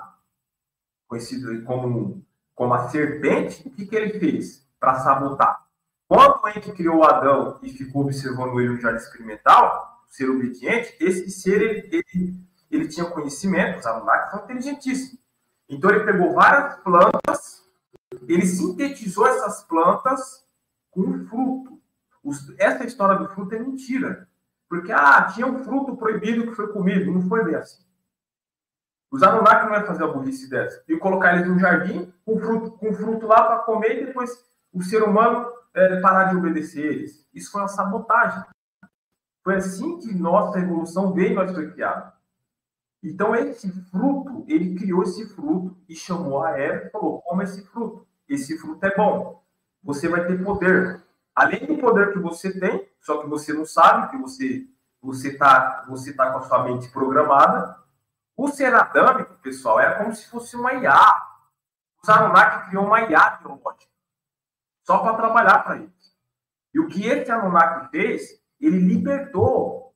conhecido como a serpente, o que ele fez para sabotar? Quando o Enki criou Adão e ficou observando ele no jardim experimental, o ser obediente, esse ser, ele tinha conhecimento, os Anunnaki são inteligentíssimos. Então ele pegou várias plantas, ele sintetizou essas plantas com um fruto. Essa história do fruto é mentira. Porque, tinha um fruto proibido que foi comido. Não foi bem assim. Os Anunnaki não iam fazer a burrice dessa. E colocar eles no jardim com fruto lá para comer e depois o ser humano parar de obedecer eles. Isso foi uma sabotagem. Foi assim que nossa evolução veio e nós foi criado. Então, esse fruto, ele criou esse fruto e chamou a Eva e falou, coma esse fruto. Esse fruto é bom. Você vai ter poder. Além do poder que você tem, só que você não sabe, que você tá com a sua mente programada, o ser adâmico, pessoal, era como se fosse uma IA. Os Anunnaki criou uma IA biológica, só para trabalhar para eles. E o que esse Anunnaki fez, ele libertou,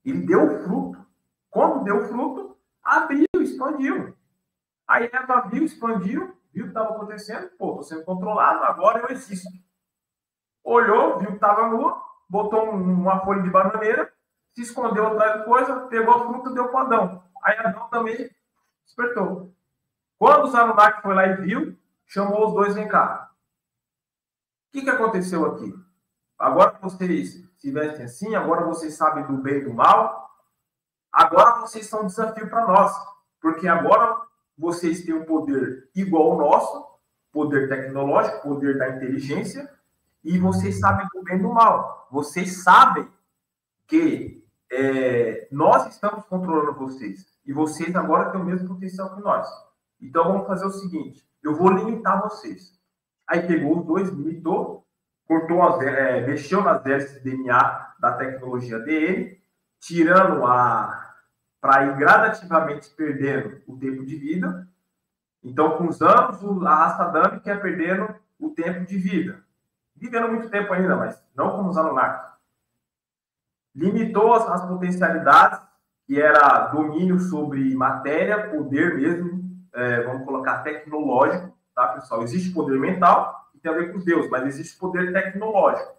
ele deu o fruto. Quando deu o fruto, abriu, expandiu. Aí Eva viu, expandiu, viu o que estava acontecendo, estou sendo controlado, agora eu existo. Olhou, viu que estava nua, botou uma folha de bananeira, se escondeu atrás de coisa, pegou a fruta e deu para Adão. Aí Adão também despertou. Quando os Anunnaki foi lá e viu, chamou os dois, vem cá. O que aconteceu aqui? Agora que vocês se vestem assim, agora vocês sabem do bem e do mal, agora vocês são um desafio para nós. Porque agora vocês têm um poder igual ao nosso, poder tecnológico, poder da inteligência, e vocês sabem do bem e do mal. Vocês sabem que nós estamos controlando vocês. E vocês agora têm o mesmo potencial que nós. Então, vamos fazer o seguinte. Eu vou limitar vocês. Aí pegou os dois, limitou, cortou mexeu nas hélices de DNA da tecnologia dele, tirando para ir gradativamente perdendo o tempo de vida. Então, com os anos, a raça adâmica ia perdendo o tempo de vida. Vivendo muito tempo ainda, mas não como os Anunnaki. Limitou as potencialidades, que era domínio sobre matéria, poder mesmo, vamos colocar tecnológico, tá, pessoal? Existe poder mental, que tem a ver com Deus, mas existe poder tecnológico.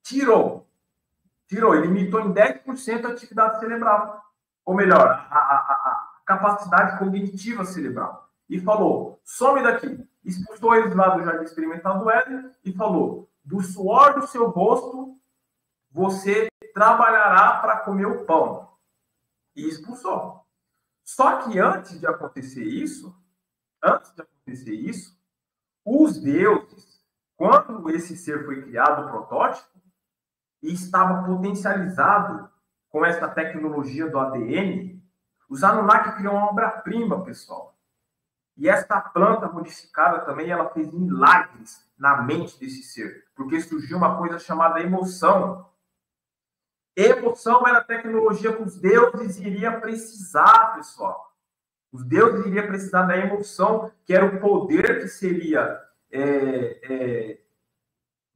Tirou, ele limitou em 10% a atividade cerebral. Ou melhor, a capacidade cognitiva cerebral. E falou, some daqui. Expulsou eles lá do jardim experimental do Éden e falou, do suor do seu rosto, você trabalhará para comer o pão. E expulsou. Só que antes de acontecer isso, os deuses, quando esse ser foi criado, o protótipo, e estava potencializado com essa tecnologia do ADN, os Anunnaki criam uma obra-prima, pessoal. E essa planta modificada também, ela fez milagres na mente desse ser, porque surgiu uma coisa chamada emoção. Emoção era a tecnologia que os deuses iriam precisar, pessoal. Os deuses iriam precisar da emoção, que era o poder que seria,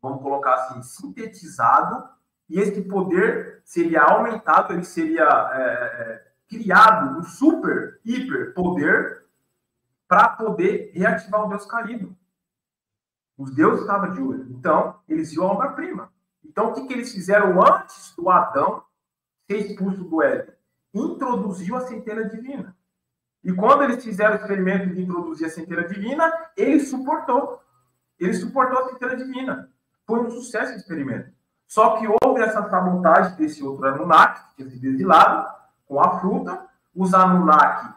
vamos colocar assim, sintetizado, e esse poder seria aumentado, ele seria criado um super, hiper poder para poder reativar o Deus caído. Os deuses estavam de olho. Então, eles viam a obra-prima. Então, o que eles fizeram antes do Adão ser expulso do Éden? Introduziu a centelha divina. E quando eles fizeram o experimento de introduzir a centelha divina, ele suportou. Ele suportou a centelha divina. Foi um sucesso o experimento. Só que houve essa sabotagem desse outro Anunnaki, que tinha sido exilado, com a fruta. Os Anunnaki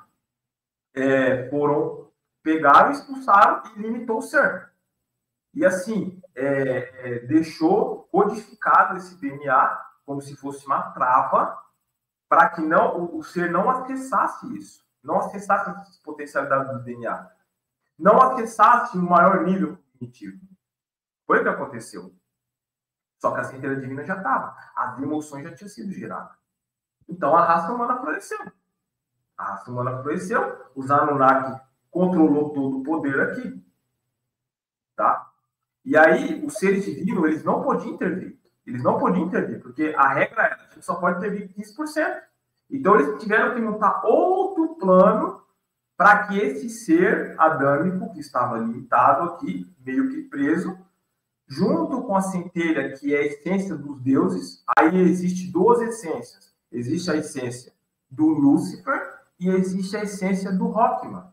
pegaram, expulsaram e limitou o ser. E assim, deixou codificado esse DNA como se fosse uma trava para que o ser não acessasse isso. Não acessasse as potencialidades do DNA. Não acessasse um maior nível cognitivo. Foi o que aconteceu. Só que a centelha divina já estava. As emoções já tinham sido geradas. Então a raça humana floresceu. A raça humana floresceu. Os Anunnaki controlou todo o poder aqui. Tá? E aí, os seres divinos, eles não podiam intervir. Eles não podiam intervir, porque a regra era, a gente só pode intervir 15%. Então, eles tiveram que montar outro plano para que esse ser adâmico, que estava limitado aqui, meio que preso, junto com a centelha, que é a essência dos deuses, aí existe duas essências. Existe a essência do Lúcifer e existe a essência do Rockman.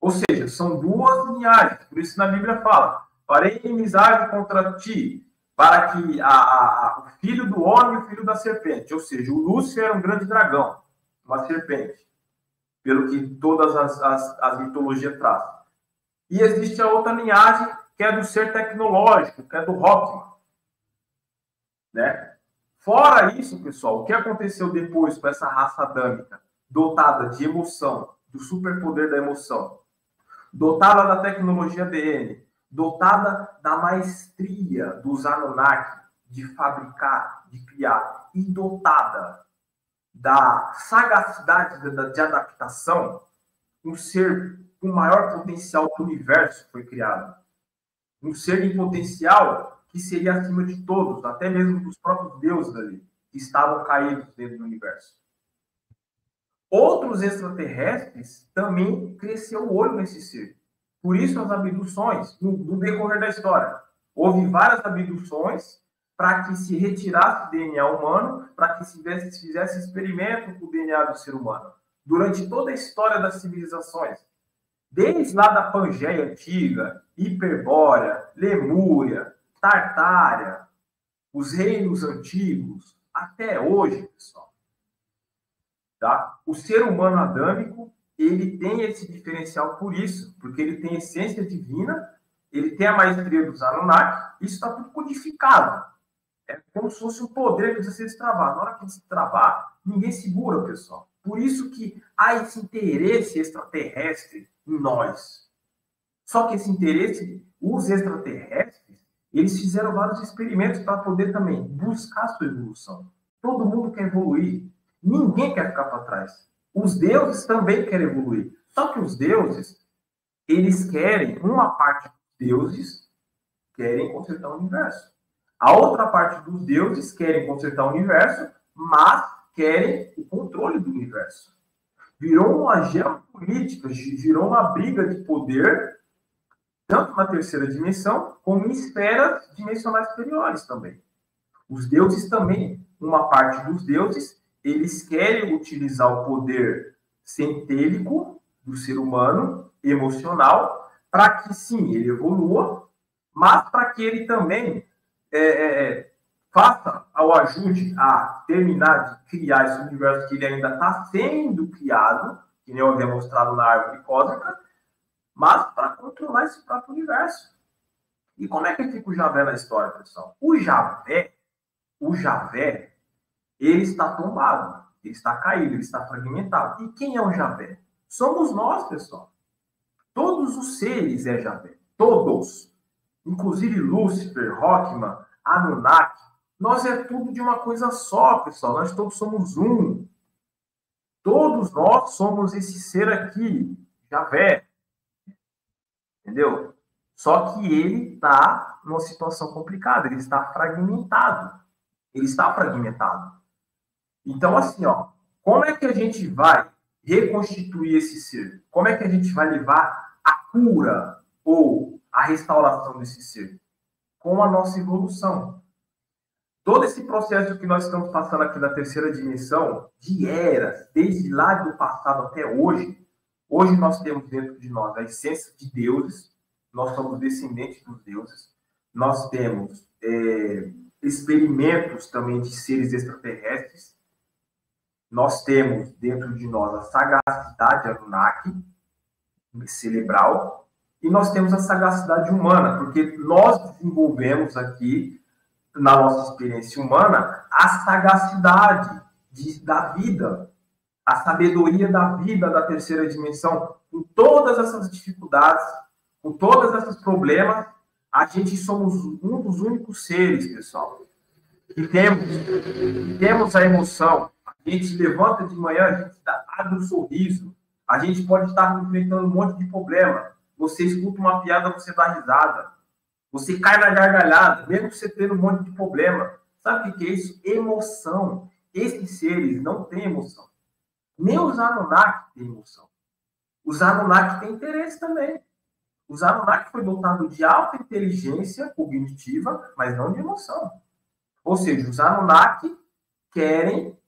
Ou seja, são duas linhagens. Por isso na Bíblia fala, farei inimizade contra ti, para que o filho do homem e o filho da serpente. Ou seja, o Lúcifer era um grande dragão, uma serpente, pelo que todas as mitologias trazem. E existe a outra linhagem, que é do ser tecnológico, que é do Rockman. Né? Fora isso, pessoal, o que aconteceu depois com essa raça adâmica, dotada de emoção, do superpoder da emoção, dotada da tecnologia ADN, dotada da maestria dos Anunnaki de fabricar, de criar, e dotada da sagacidade de adaptação, um ser com maior potencial do universo foi criado. Um ser em potencial que seria acima de todos, até mesmo dos próprios deuses ali, que estavam caídos dentro do universo. Outros extraterrestres também cresceu o olho nesse ser. Por isso as abduções, no decorrer da história, houve várias abduções para que se retirasse o DNA humano, para que se fizesse experimento com o DNA do ser humano. Durante toda a história das civilizações, desde lá da Pangeia antiga, Hiperbórea, Lemúria, Tartária, os reinos antigos, até hoje, pessoal. Tá? O ser humano adâmico, ele tem esse diferencial por isso, porque ele tem essência divina, ele tem a maestria dos Anunnaki, isso está tudo codificado. É como se fosse um poder que precisa ser destravado. Na hora que ele se travar, ninguém segura, pessoal. Por isso que há esse interesse extraterrestre em nós. Só que esse interesse, os extraterrestres, eles fizeram vários experimentos para poder também buscar a sua evolução. Todo mundo quer evoluir. Ninguém quer ficar para trás. Os deuses também querem evoluir. Só que os deuses, eles querem, uma parte dos deuses querem consertar o universo. A outra parte dos deuses querem consertar o universo, mas querem o controle do universo. Virou uma geopolítica, virou uma briga de poder, tanto na terceira dimensão, como em esferas dimensionais superiores também. Os deuses também, uma parte dos deuses, eles querem utilizar o poder centélico do ser humano, emocional, para que, sim, ele evolua, mas para que ele também ajude a terminar de criar esse universo que ele ainda está sendo criado, que nem eu havia mostrado na árvore cósmica, mas para controlar esse próprio universo. E como é que fica o Javé na história, pessoal? O Javé, ele está tombado, ele está caído, ele está fragmentado. E quem é o Javé? Somos nós, pessoal. Todos os seres é Javé. Todos. Inclusive Lúcifer, Rockman, Anunnaki. Nós é tudo de uma coisa só, pessoal. Nós todos somos um. Todos nós somos esse ser aqui, Javé. Entendeu? Só que ele está numa situação complicada. Ele está fragmentado. Então, assim, ó, como é que a gente vai reconstituir esse ser? Como é que a gente vai levar a cura ou a restauração desse ser? Com a nossa evolução. todo esse processo que nós estamos passando aqui na terceira dimensão, de eras, desde lá do passado até hoje nós temos dentro de nós a essência de deuses, nós somos descendentes dos deuses, nós temos experimentos também de seres extraterrestres, nós temos dentro de nós a sagacidade Anunnaki, cerebral, e nós temos a sagacidade humana, porque nós desenvolvemos aqui, na nossa experiência humana, a sagacidade da vida, a sabedoria da vida da terceira dimensão. Com todas essas dificuldades, com todos esses problemas, a gente somos um dos únicos seres, pessoal, que temos a emoção. A gente levanta de manhã, a gente abre um sorriso, a gente pode estar enfrentando um monte de problema. Você escuta uma piada, você dá risada. Você cai na gargalhada, mesmo você tendo um monte de problema. Sabe o que é isso? Emoção. Esses seres não têm emoção. Nem os Anunnaki têm emoção. Os Anunnaki têm interesse também. Os Anunnaki foi dotado de alta inteligência cognitiva, mas não de emoção. Ou seja, os Anunnaki querem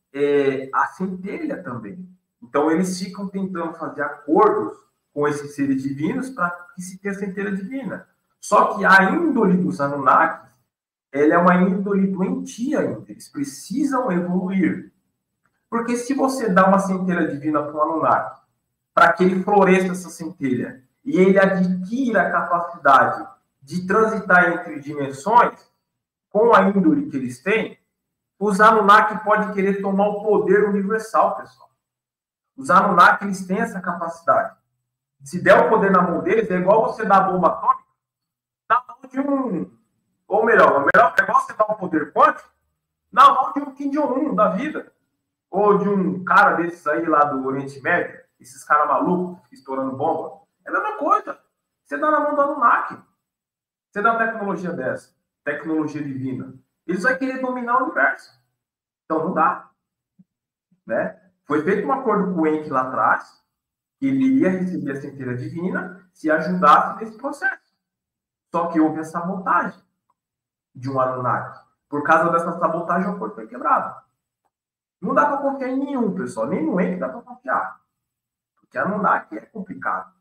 a centelha também. Então, eles ficam tentando fazer acordos com esses seres divinos para que se tenha centelha divina. Só que a índole dos Anunnaki, ela é uma índole doentia ainda. Eles precisam evoluir. Porque se você dá uma centelha divina para um Anunnaki, para que ele floresça essa centelha, e ele adquira a capacidade de transitar entre dimensões, com a índole que eles têm, os Anunnaki podem querer tomar o poder universal, pessoal. Os Anunnaki, eles têm essa capacidade. Se der o poder na mão deles, é igual você dar a bomba atômica na mão de um... Ou melhor, é igual você dar um poder quântico na mão de um Kim Jong-un da vida. Ou de um cara desses aí lá do Oriente Médio, esses caras malucos, estourando bomba. É a mesma coisa. Você dá na mão do Anunnaki. Você dá uma tecnologia dessa, tecnologia divina. Eles vão querer dominar o universo. Então não dá. Né? Foi feito um acordo com o Enki lá atrás, que ele iria receber a centelha divina se ajudasse nesse processo. Só que houve a sabotagem de um Anunnaki. Por causa dessa sabotagem, o acordo foi quebrado. Não dá para confiar em nenhum, pessoal. Nem no Enki dá para confiar. Porque Anunnaki é complicado.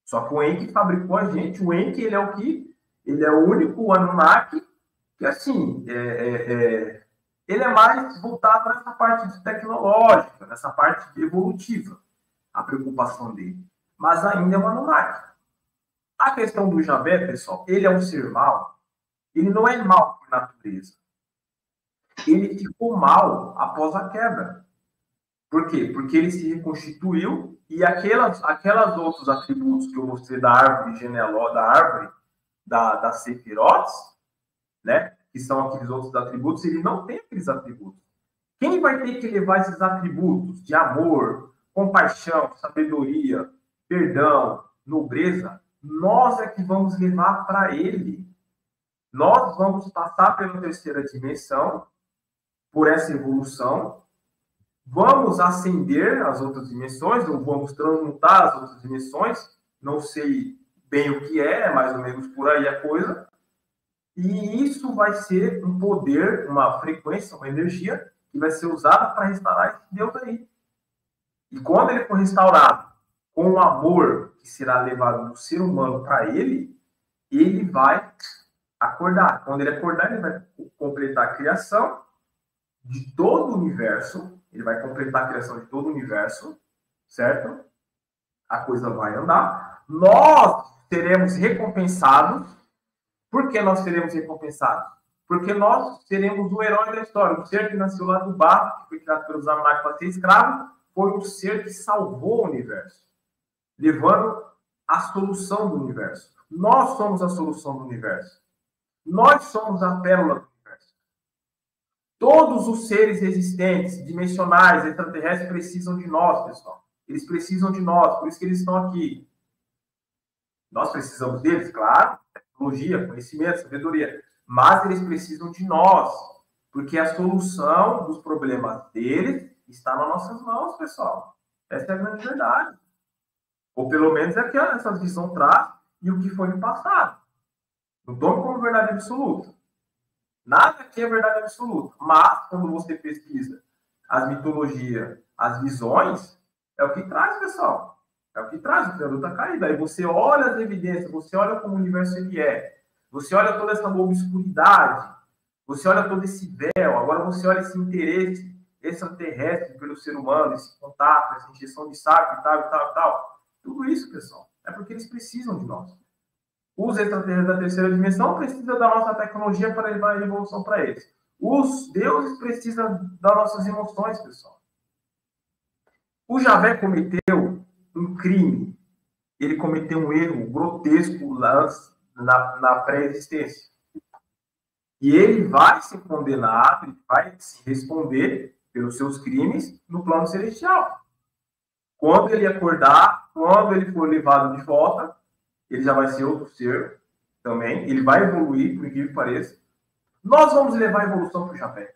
Só que o Enki fabricou a gente. O Enki, ele é o que? Ele é o único Anunnaki que, assim, ele é mais voltado nessa parte tecnológica, nessa parte evolutiva, a preocupação dele. Mas ainda é um Anunnaki. A questão do Javé, pessoal, ele é um ser mau. Ele não é mau por natureza. Ele ficou mal após a quebra. Por quê? Porque ele se reconstituiu e aquelas outros atributos que eu mostrei da árvore genealógica, da árvore da Sefirotes, né? Que são aqueles outros atributos, ele não tem aqueles atributos. Quem vai ter que levar esses atributos de amor, compaixão, sabedoria, perdão, nobreza? Nós é que vamos levar para ele. Nós vamos passar pela terceira dimensão, por essa evolução, vamos ascender as outras dimensões, ou vamos transmutar as outras dimensões, não sei bem o que é mais ou menos por aí a coisa, e isso vai ser um poder, uma frequência, uma energia, que vai ser usada para restaurar esse Deus aí. E quando ele for restaurado com o amor que será levado do ser humano para ele, ele vai acordar. Quando ele acordar, ele vai completar a criação de todo o universo, ele vai completar a criação de todo o universo, certo? A coisa vai andar. Nós seremos recompensados. Por que nós seremos recompensados? Porque nós seremos o herói da história. O ser que nasceu lá do barro, que foi criado pelos Anunnaki para ser escravo, foi o ser que salvou o universo, levando a solução do universo. Nós somos a solução do universo. Nós somos a pérola do universo. Todos os seres existentes, dimensionais, extraterrestres, precisam de nós, pessoal. Eles precisam de nós, por isso que eles estão aqui. Nós precisamos deles, claro, tecnologia, conhecimento, sabedoria, mas eles precisam de nós, porque a solução dos problemas deles está nas nossas mãos, pessoal. Essa é a grande verdade. Ou pelo menos é que essa visão traz e o que foi no passado. Não tome como verdade absoluta. Nada aqui é verdade absoluta. Mas, quando você pesquisa as mitologias, as visões, é o que traz, pessoal. É o que traz, o Criador está caído. Aí você olha as evidências, você olha como o universo ele é, você olha toda essa obscuridade, você olha todo esse véu, agora você olha esse interesse extraterrestre pelo ser humano, esse contato, essa injeção de saco e tal, e tal, e tal. Tudo isso, pessoal, é porque eles precisam de nós. Os extraterrestres da terceira dimensão precisam da nossa tecnologia para levar a evolução para eles. Os deuses precisam das nossas emoções, pessoal. O Javé cometeu um crime. Ele cometeu um erro grotesco lá na pré-existência. E ele vai ser condenado, ele vai se responder pelos seus crimes no plano celestial. Quando ele acordar, quando ele for levado de volta, ele já vai ser outro ser também, ele vai evoluir, por incrível que pareça. Nós vamos levar a evolução para o Javé.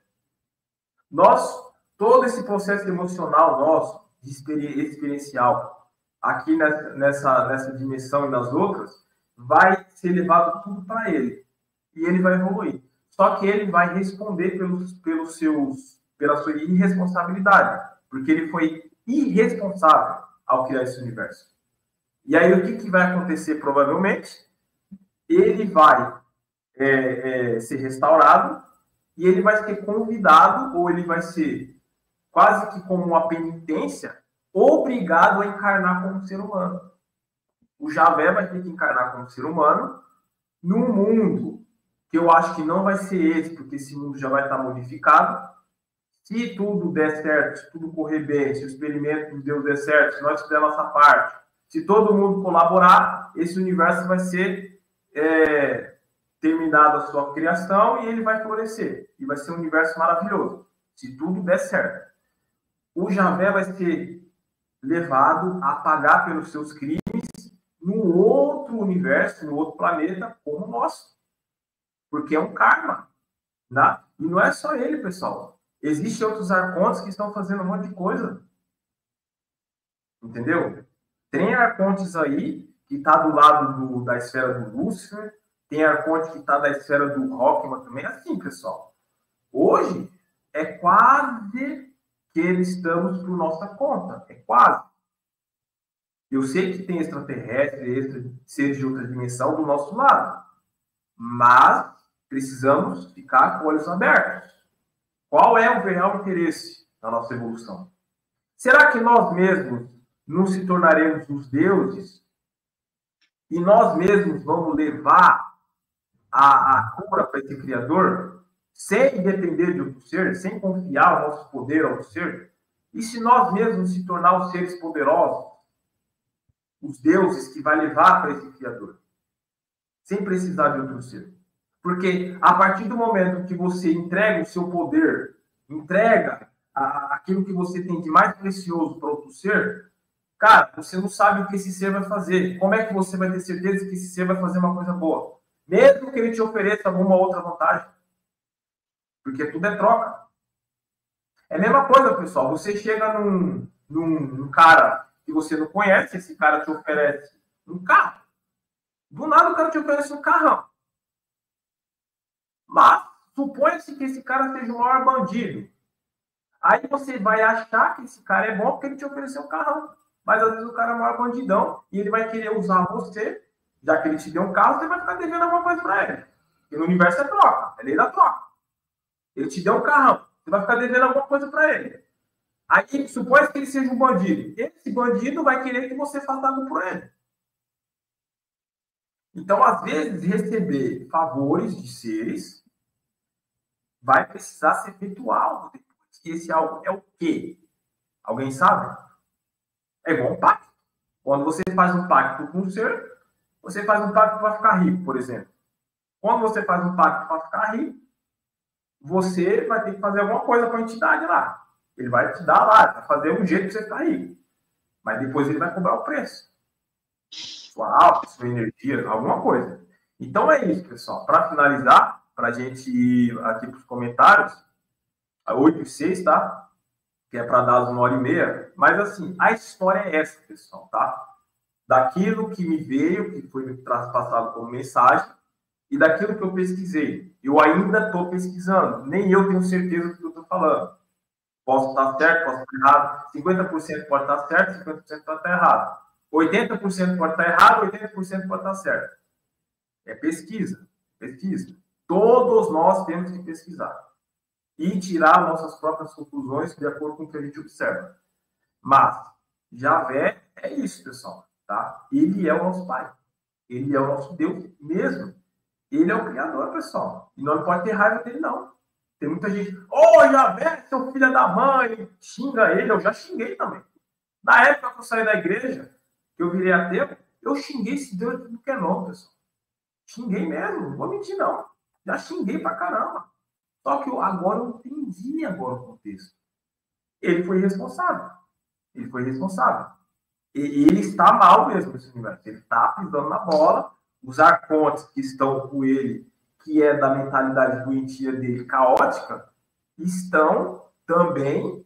Todo esse processo emocional nosso, experiencial, aqui nessa dimensão e nas outras, vai ser levado tudo para ele. E ele vai evoluir. Só que ele vai responder pela sua irresponsabilidade, porque ele foi irresponsável ao criar esse universo. E aí, o que vai acontecer, provavelmente? Ele vai ser restaurado e ele vai ser convidado, ou ele vai ser quase que como uma penitência, obrigado a encarnar como ser humano. O Javé vai ter que encarnar como ser humano num mundo que eu acho que não vai ser esse, porque esse mundo já vai estar modificado. Se tudo der certo, se tudo correr bem, se o experimento de Deus der certo, se nós fizermos a nossa parte, se todo mundo colaborar, esse universo vai ser terminado a sua criação e ele vai florescer. E vai ser um universo maravilhoso, se tudo der certo. O Javé vai ser levado a pagar pelos seus crimes no outro universo, no outro planeta, como o nosso. Porque é um karma. Né? E não é só ele, pessoal. Existem outros arcontes que estão fazendo um monte de coisa. Entendeu? Tem arcontes aí que está do lado da esfera do Lúcifer, tem arconte que está da esfera do Rockman também. Assim, pessoal. Hoje é quase que estamos por nossa conta. É quase. Eu sei que tem extraterrestre, seres de outra dimensão do nosso lado. Mas precisamos ficar com olhos abertos. Qual é o real interesse da nossa evolução? Será que nós mesmos não se tornaremos os deuses e nós mesmos vamos levar a cura para esse Criador sem depender de outro ser, sem confiar o nosso poder ao ser? E se nós mesmos se tornar os seres poderosos, os deuses que vai levar para esse Criador, sem precisar de outro ser? Porque a partir do momento que você entrega o seu poder, entrega aquilo que você tem de mais precioso para outro ser, cara, você não sabe o que esse ser vai fazer. Como é que você vai ter certeza que esse ser vai fazer uma coisa boa? Mesmo que ele te ofereça alguma outra vantagem. Porque tudo é troca. É a mesma coisa, pessoal. Você chega num cara que você não conhece, esse cara te oferece um carro. Do nada o cara te oferece um carrão. Mas suponha-se que esse cara seja o maior bandido. Aí você vai achar que esse cara é bom porque ele te ofereceu um carrão. Mas às vezes o cara é o maior bandidão e ele vai querer usar você, já que ele te deu um carro, você vai ficar devendo alguma coisa para ele. Porque no universo é troca, é lei da troca. Ele te deu um carrão, você vai ficar devendo alguma coisa para ele. Aí supõe que ele seja um bandido. Esse bandido vai querer que você faça algo por ele. Então, às vezes, receber favores de seres vai precisar ser feito algo depois. E esse algo é o quê? Alguém sabe? É igual um pacto. Quando você faz um pacto com um ser, você faz um pacto para ficar rico, por exemplo. Quando você faz um pacto para ficar rico, você vai ter que fazer alguma coisa com a entidade lá. Ele vai te dar lá, vai fazer um jeito para você ficar rico. Mas depois ele vai cobrar o preço. Sua alma, sua energia, alguma coisa. Então é isso, pessoal. Para finalizar, para a gente ir aqui para os comentários, 8:06, tá? Que é para dar as 1h30. Mas assim, a história é essa, pessoal, tá? Daquilo que me veio, que foi me passado como mensagem, e daquilo que eu pesquisei. Eu ainda estou pesquisando, nem eu tenho certeza do que eu estou falando. Posso estar certo, posso estar errado. 50% pode estar certo, 50% pode estar errado. 80% pode estar errado, 80% pode estar certo. É pesquisa, pesquisa. Todos nós temos que pesquisar e tirar nossas próprias conclusões de acordo com o que a gente observa. Mas Javé é isso, pessoal, tá? Ele é o nosso Pai. Ele é o nosso Deus mesmo. Ele é o Criador, pessoal. E não pode ter raiva dele, não. Tem muita gente, Javé, seu filho da mãe, xinga ele. Eu já xinguei também. Na época que eu saí da igreja, que eu virei ateu, eu xinguei esse Deus do que é nome, pessoal. Xinguei mesmo, não vou mentir, não. Já xinguei pra caramba. Só que agora eu entendi agora o contexto. Ele foi responsável. Ele foi responsável. E ele está mal mesmo nesse universo. Ele está pisando na bola. Os arcontes que estão com ele, que é da mentalidade doentia dele, caótica, estão também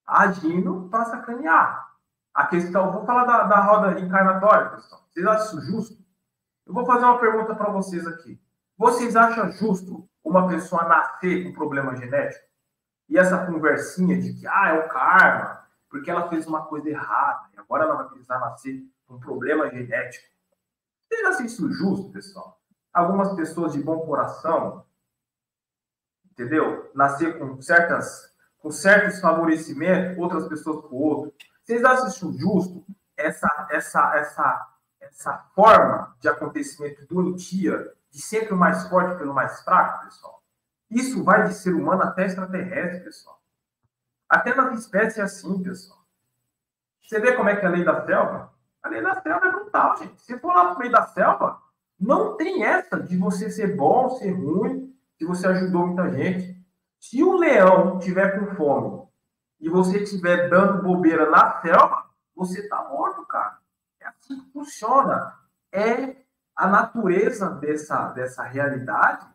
agindo para sacanear. A questão, vou falar da roda encarnatória, pessoal. Vocês acham isso justo? Eu vou fazer uma pergunta para vocês aqui. Vocês acham justo uma pessoa nascer com problema genético? E essa conversinha de que, é o karma, porque ela fez uma coisa errada, e agora ela vai precisar nascer com problema genético. Vocês acham isso justo, pessoal? Algumas pessoas de bom coração, entendeu? Nascer com certos favorecimentos, outras pessoas com outros. Vocês acham isso justo? Essa forma de acontecimento doentia, de sempre o mais forte pelo mais fraco, pessoal? Isso vai de ser humano até extraterrestre, pessoal. Até nas espécies é assim, pessoal. Você vê como é que é a lei da selva? A lei da selva é brutal, gente. Se for lá no meio da selva, não tem essa de você ser bom, ser ruim, se você ajudou muita gente. Se um leão tiver com fome e você estiver dando bobeira na selva, você tá morto, cara. É assim que funciona. É a natureza dessa realidade,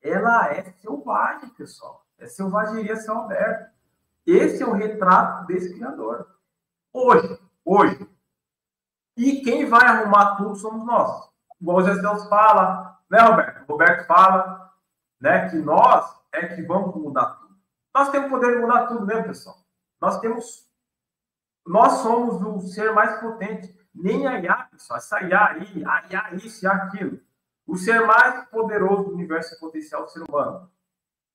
ela é selvagem, pessoal. É selvageria céu aberto. Esse é o retrato desse Criador. Hoje. E quem vai arrumar tudo somos nós. Igual o Deus fala, né, Roberto? O Roberto fala, né, que nós é que vamos mudar tudo. Nós temos poder de mudar tudo mesmo, pessoal. Nós somos o ser mais potente. Nem a IA, pessoal. Essa IA aí, a IA isso e aquilo. O ser mais poderoso do universo é potencial ser humano.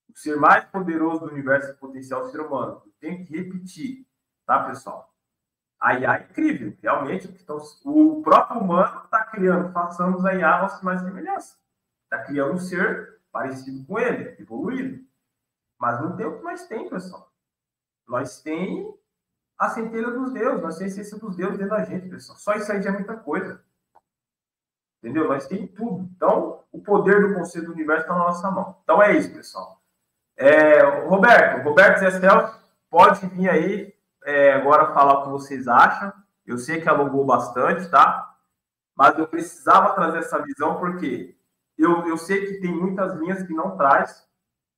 O ser mais poderoso do universo é potencial ser humano. Eu tenho que repetir, tá, pessoal? A IA é incrível, realmente. Então, o próprio humano está criando, façamos a IA a nossa mais semelhança. Está criando um ser parecido com ele, evoluído. Mas não tem o que nós tem, pessoal. Nós tem a centelha dos deuses, nós temos a essência dos deuses dentro da gente, pessoal. Só isso aí já é muita coisa. Entendeu? Nós temos tudo. Então, o poder do conceito do universo está na nossa mão. Então, é isso, pessoal. Roberto Zé Celso, pode vir aí agora falar o que vocês acham. Eu sei que alongou bastante, tá? Mas eu precisava trazer essa visão porque eu sei que tem muitas linhas que não traz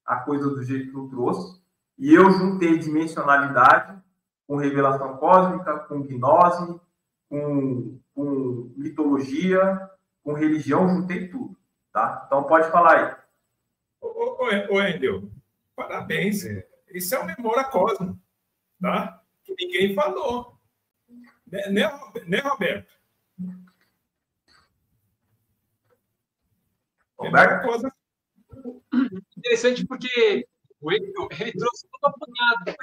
a coisa do jeito que eu trouxe. E eu juntei dimensionalidade com revelação cósmica, com gnose, com mitologia, com religião, juntei tudo, tá? Então pode falar aí. Ô Endel, parabéns. Isso é uma memória cósmica, tá? Que ninguém falou. Né, Roberto? Roberto? Interessante porque ele trouxe todo o apanhado, do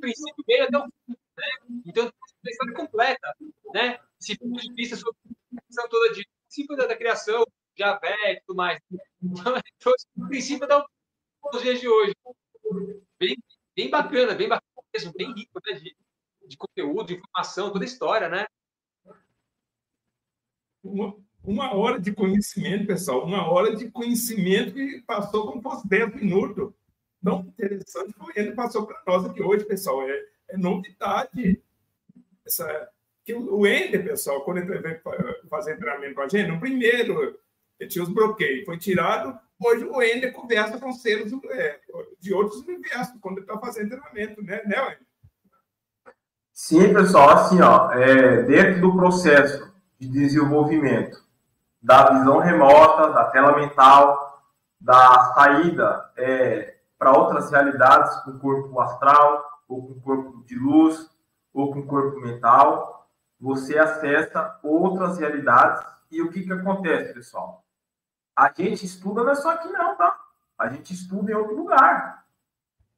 princípio meio até o fim, né? Então, a história completa, né? Esse ponto de vista sobre a questão toda de princípio da criação, Javé e tudo mais. Então, ele trouxe o princípio até os dias de hoje. Bem bacana mesmo, bem rico, né? De conteúdo, de informação, toda a história, né? Uma hora de conhecimento, pessoal. Uma hora de conhecimento que passou como fosse 10 minutos. Tão interessante foi ele passou para nós aqui hoje, pessoal. É novidade. O Ender, pessoal, quando ele veio fazer treinamento com a gente, no primeiro, ele tinha os bloqueios, foi tirado. Hoje o Ender conversa com seres de outros universos, quando ele está fazendo treinamento, né, Ender? Sim, pessoal, assim, dentro do processo de desenvolvimento da visão remota, da tela mental, da saída para outras realidades com o corpo astral, ou com o corpo de luz, ou com o corpo mental. Você acessa outras realidades. E o que acontece, pessoal? A gente estuda não é só aqui não, tá? A gente estuda em outro lugar.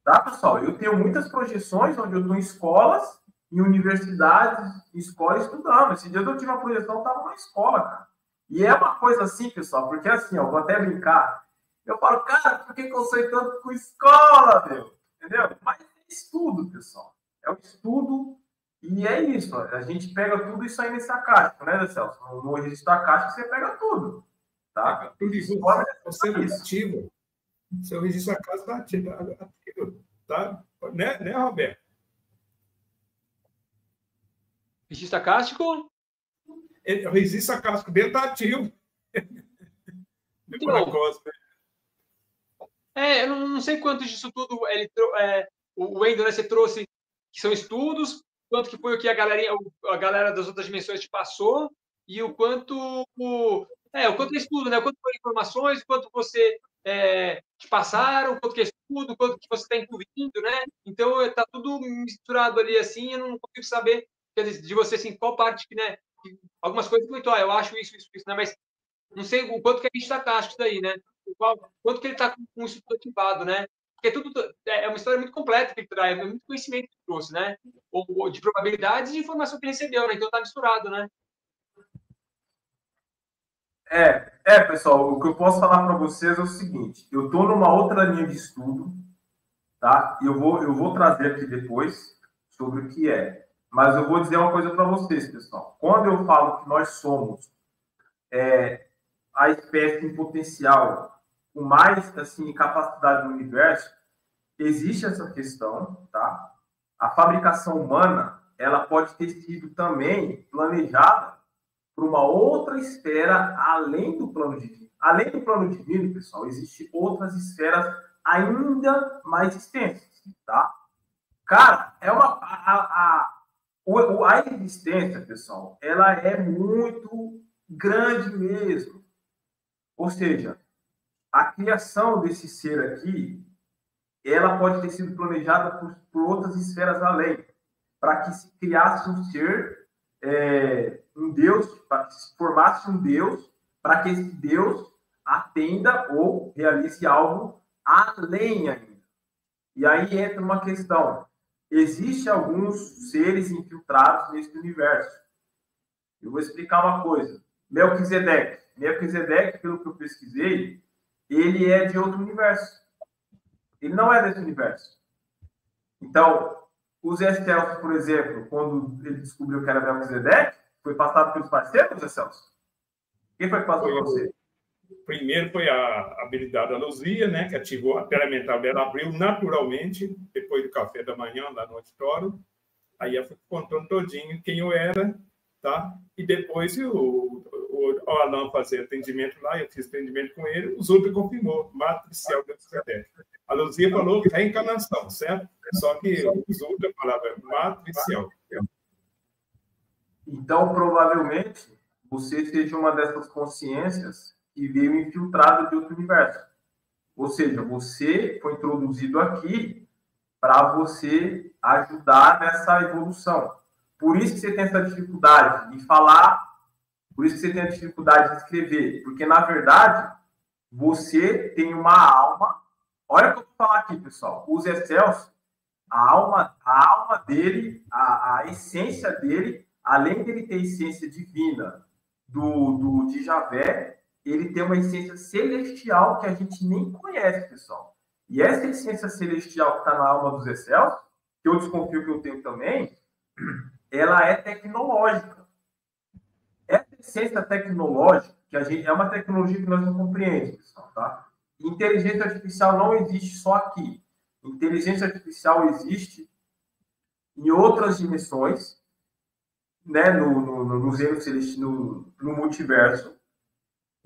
Tá, pessoal? Eu tenho muitas projeções onde eu estou em escolas, em universidades, em escolas estudando. Esse dia eu tive uma projeção, eu estava na escola, cara. E é uma coisa assim, pessoal, porque assim, ó, vou até brincar. Eu falo, cara, por que eu sei tanto com escola, meu? Entendeu? Mas é estudo, pessoal. É um estudo e é isso. Ó. A gente pega tudo isso aí nesse acástico, né, Celso? No registro acástico você pega tudo. Tá? Tudo isso. Você é ativo. Seu registro acástico está ativo. Tá? Né, Roberto? Registro acástico? O registro acástico dele está ativo. Então, eu não sei quanto disso tudo o Wendel, né, você trouxe, que são estudos, quanto que foi o que a galera das outras dimensões te passou, e o quanto é estudo, né? O quanto foi informações, o quanto você te passaram, o quanto que é estudo, o quanto que você está incluindo, né? Então, está tudo misturado ali, assim, eu não consigo saber de você, assim, qual parte que, né? Algumas coisas que eu acho isso, né? Mas não sei o quanto que a gente está casco daí, né? Quanto que ele está com isso tudo ativado, né? Porque tudo é uma história muito completa que ele traz, é muito conhecimento que ele trouxe, né? Ou de probabilidades e de informação que ele recebeu, né? Então está misturado, né? Pessoal, o que eu posso falar para vocês é o seguinte: eu estou numa outra linha de estudo, tá? Eu vou trazer aqui depois sobre o que é. Mas eu vou dizer uma coisa para vocês, pessoal. Quando eu falo que nós somos a espécie em potencial com mais assim, capacidade no universo, existe essa questão, tá? A fabricação humana, ela pode ter sido também planejada para uma outra esfera além do plano divino. Além do plano divino, pessoal, existem outras esferas ainda mais extensas, tá? Cara, a existência, pessoal, ela é muito grande mesmo. Ou seja, a criação desse ser aqui, ela pode ter sido planejada por outras esferas além, para que se criasse um ser, um Deus, para que se formasse um Deus, para que esse Deus atenda ou realize algo além ainda. E aí entra uma questão. Existem alguns seres infiltrados nesse universo. Eu vou explicar uma coisa. Melquisedeque, pelo que eu pesquisei, ele é de outro universo. Ele não é desse universo. Então, o Zé Celso, por exemplo, quando ele descobriu que era Melquisedeque, foi passado pelos parceiros, Zé Celso? Quem foi que passou para você? Primeiro foi a habilidade da Luzia, né, que ativou a tela mental dela, abriu naturalmente, depois do café da manhã, lá no auditório. Aí ela foi contando todinho quem eu era, tá? E depois o Alan fazia atendimento lá, eu fiz atendimento com ele, o Zulta confirmou, matricial de Melquisedeque. A Luzia falou reencarnação, certo? Só que o Zulta falava matricial. Então, provavelmente, você seja uma dessas consciências que veio infiltrada de outro universo. Ou seja, você foi introduzido aqui para você ajudar nessa evolução. Por isso que você tem essa dificuldade de falar, por isso que você tem a dificuldade de escrever, porque, na verdade, você tem uma alma. Olha o que eu vou falar aqui, pessoal. O Zé Celso, a alma dele, a essência dele, além dele ter a essência divina de Javé, ele tem uma essência celestial que a gente nem conhece, pessoal. E essa essência celestial que está na alma do Zé Celso, que eu desconfio que eu tenho também, ela é tecnológica. Essa essência tecnológica, que a gente é uma tecnologia que nós não compreendemos, pessoal, tá? Inteligência artificial não existe só aqui. Inteligência artificial existe em outras dimensões, né, no reino celestial, no multiverso.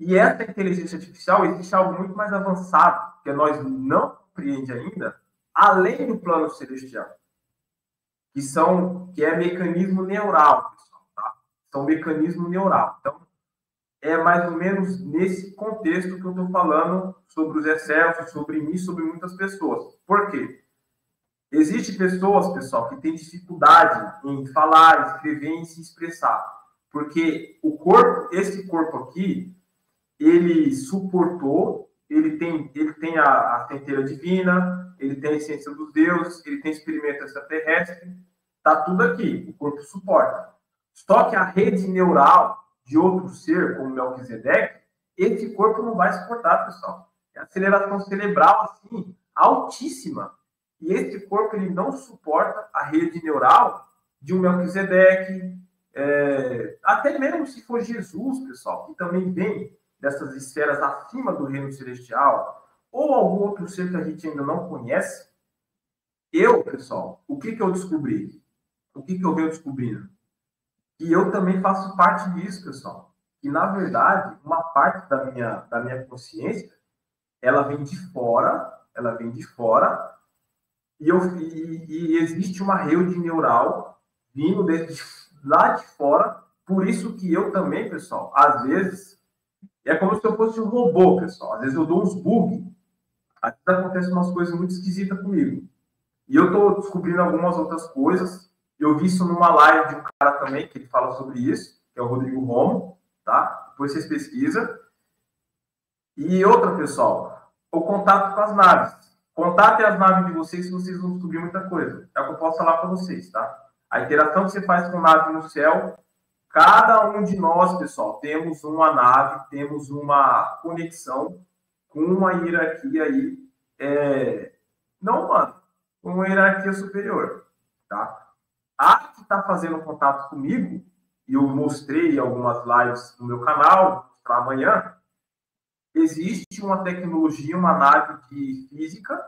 E essa inteligência artificial existe algo muito mais avançado, que nós não compreendemos ainda, além do plano celestial, que é mecanismo neural, pessoal, tá? São mecanismo neural. Então, é mais ou menos nesse contexto que eu estou falando sobre o Zé Celso, sobre mim, sobre muitas pessoas. Por quê? Existem pessoas, pessoal, que têm dificuldade em falar, escrever e se expressar. Porque o corpo, esse corpo aqui, ele suportou, ele tem a centelha divina, ele tem a essência dos deuses, ele tem experimento extraterrestre, tá tudo aqui, o corpo suporta. Só que a rede neural de outro ser, como Melquisedeque, esse corpo não vai suportar, pessoal. É aceleração cerebral, assim, altíssima. E esse corpo, ele não suporta a rede neural de um Melquisedeque, até mesmo se for Jesus, pessoal, que também vem dessas esferas acima do reino celestial, ou algum outro ser que a gente ainda não conhece. Pessoal, o que eu descobri? O que eu venho descobrindo? E eu também faço parte disso, pessoal. Que, na verdade, uma parte da minha consciência, ela vem de fora, e existe uma rede neural vindo lá de fora. Por isso que eu também, pessoal, às vezes, é como se eu fosse um robô, pessoal. Às vezes eu dou uns bugs, às vezes acontecem umas coisas muito esquisitas comigo. E eu estou descobrindo algumas outras coisas. Eu vi isso numa live de um cara também, que ele fala sobre isso, que é o Rodrigo Romo, tá? Depois vocês pesquisam. E outra, pessoal, o contato com as naves. Contatem as naves de vocês, vocês vão descobrir muita coisa. É o que eu posso falar para vocês, tá? A interação que você faz com nave no céu, cada um de nós, pessoal, temos uma nave, temos uma conexão com uma hierarquia aí, não humana, uma hierarquia superior, tá? A que está fazendo contato comigo, e eu mostrei algumas lives no meu canal, vou mostrar amanhã, existe uma tecnologia, uma nave de física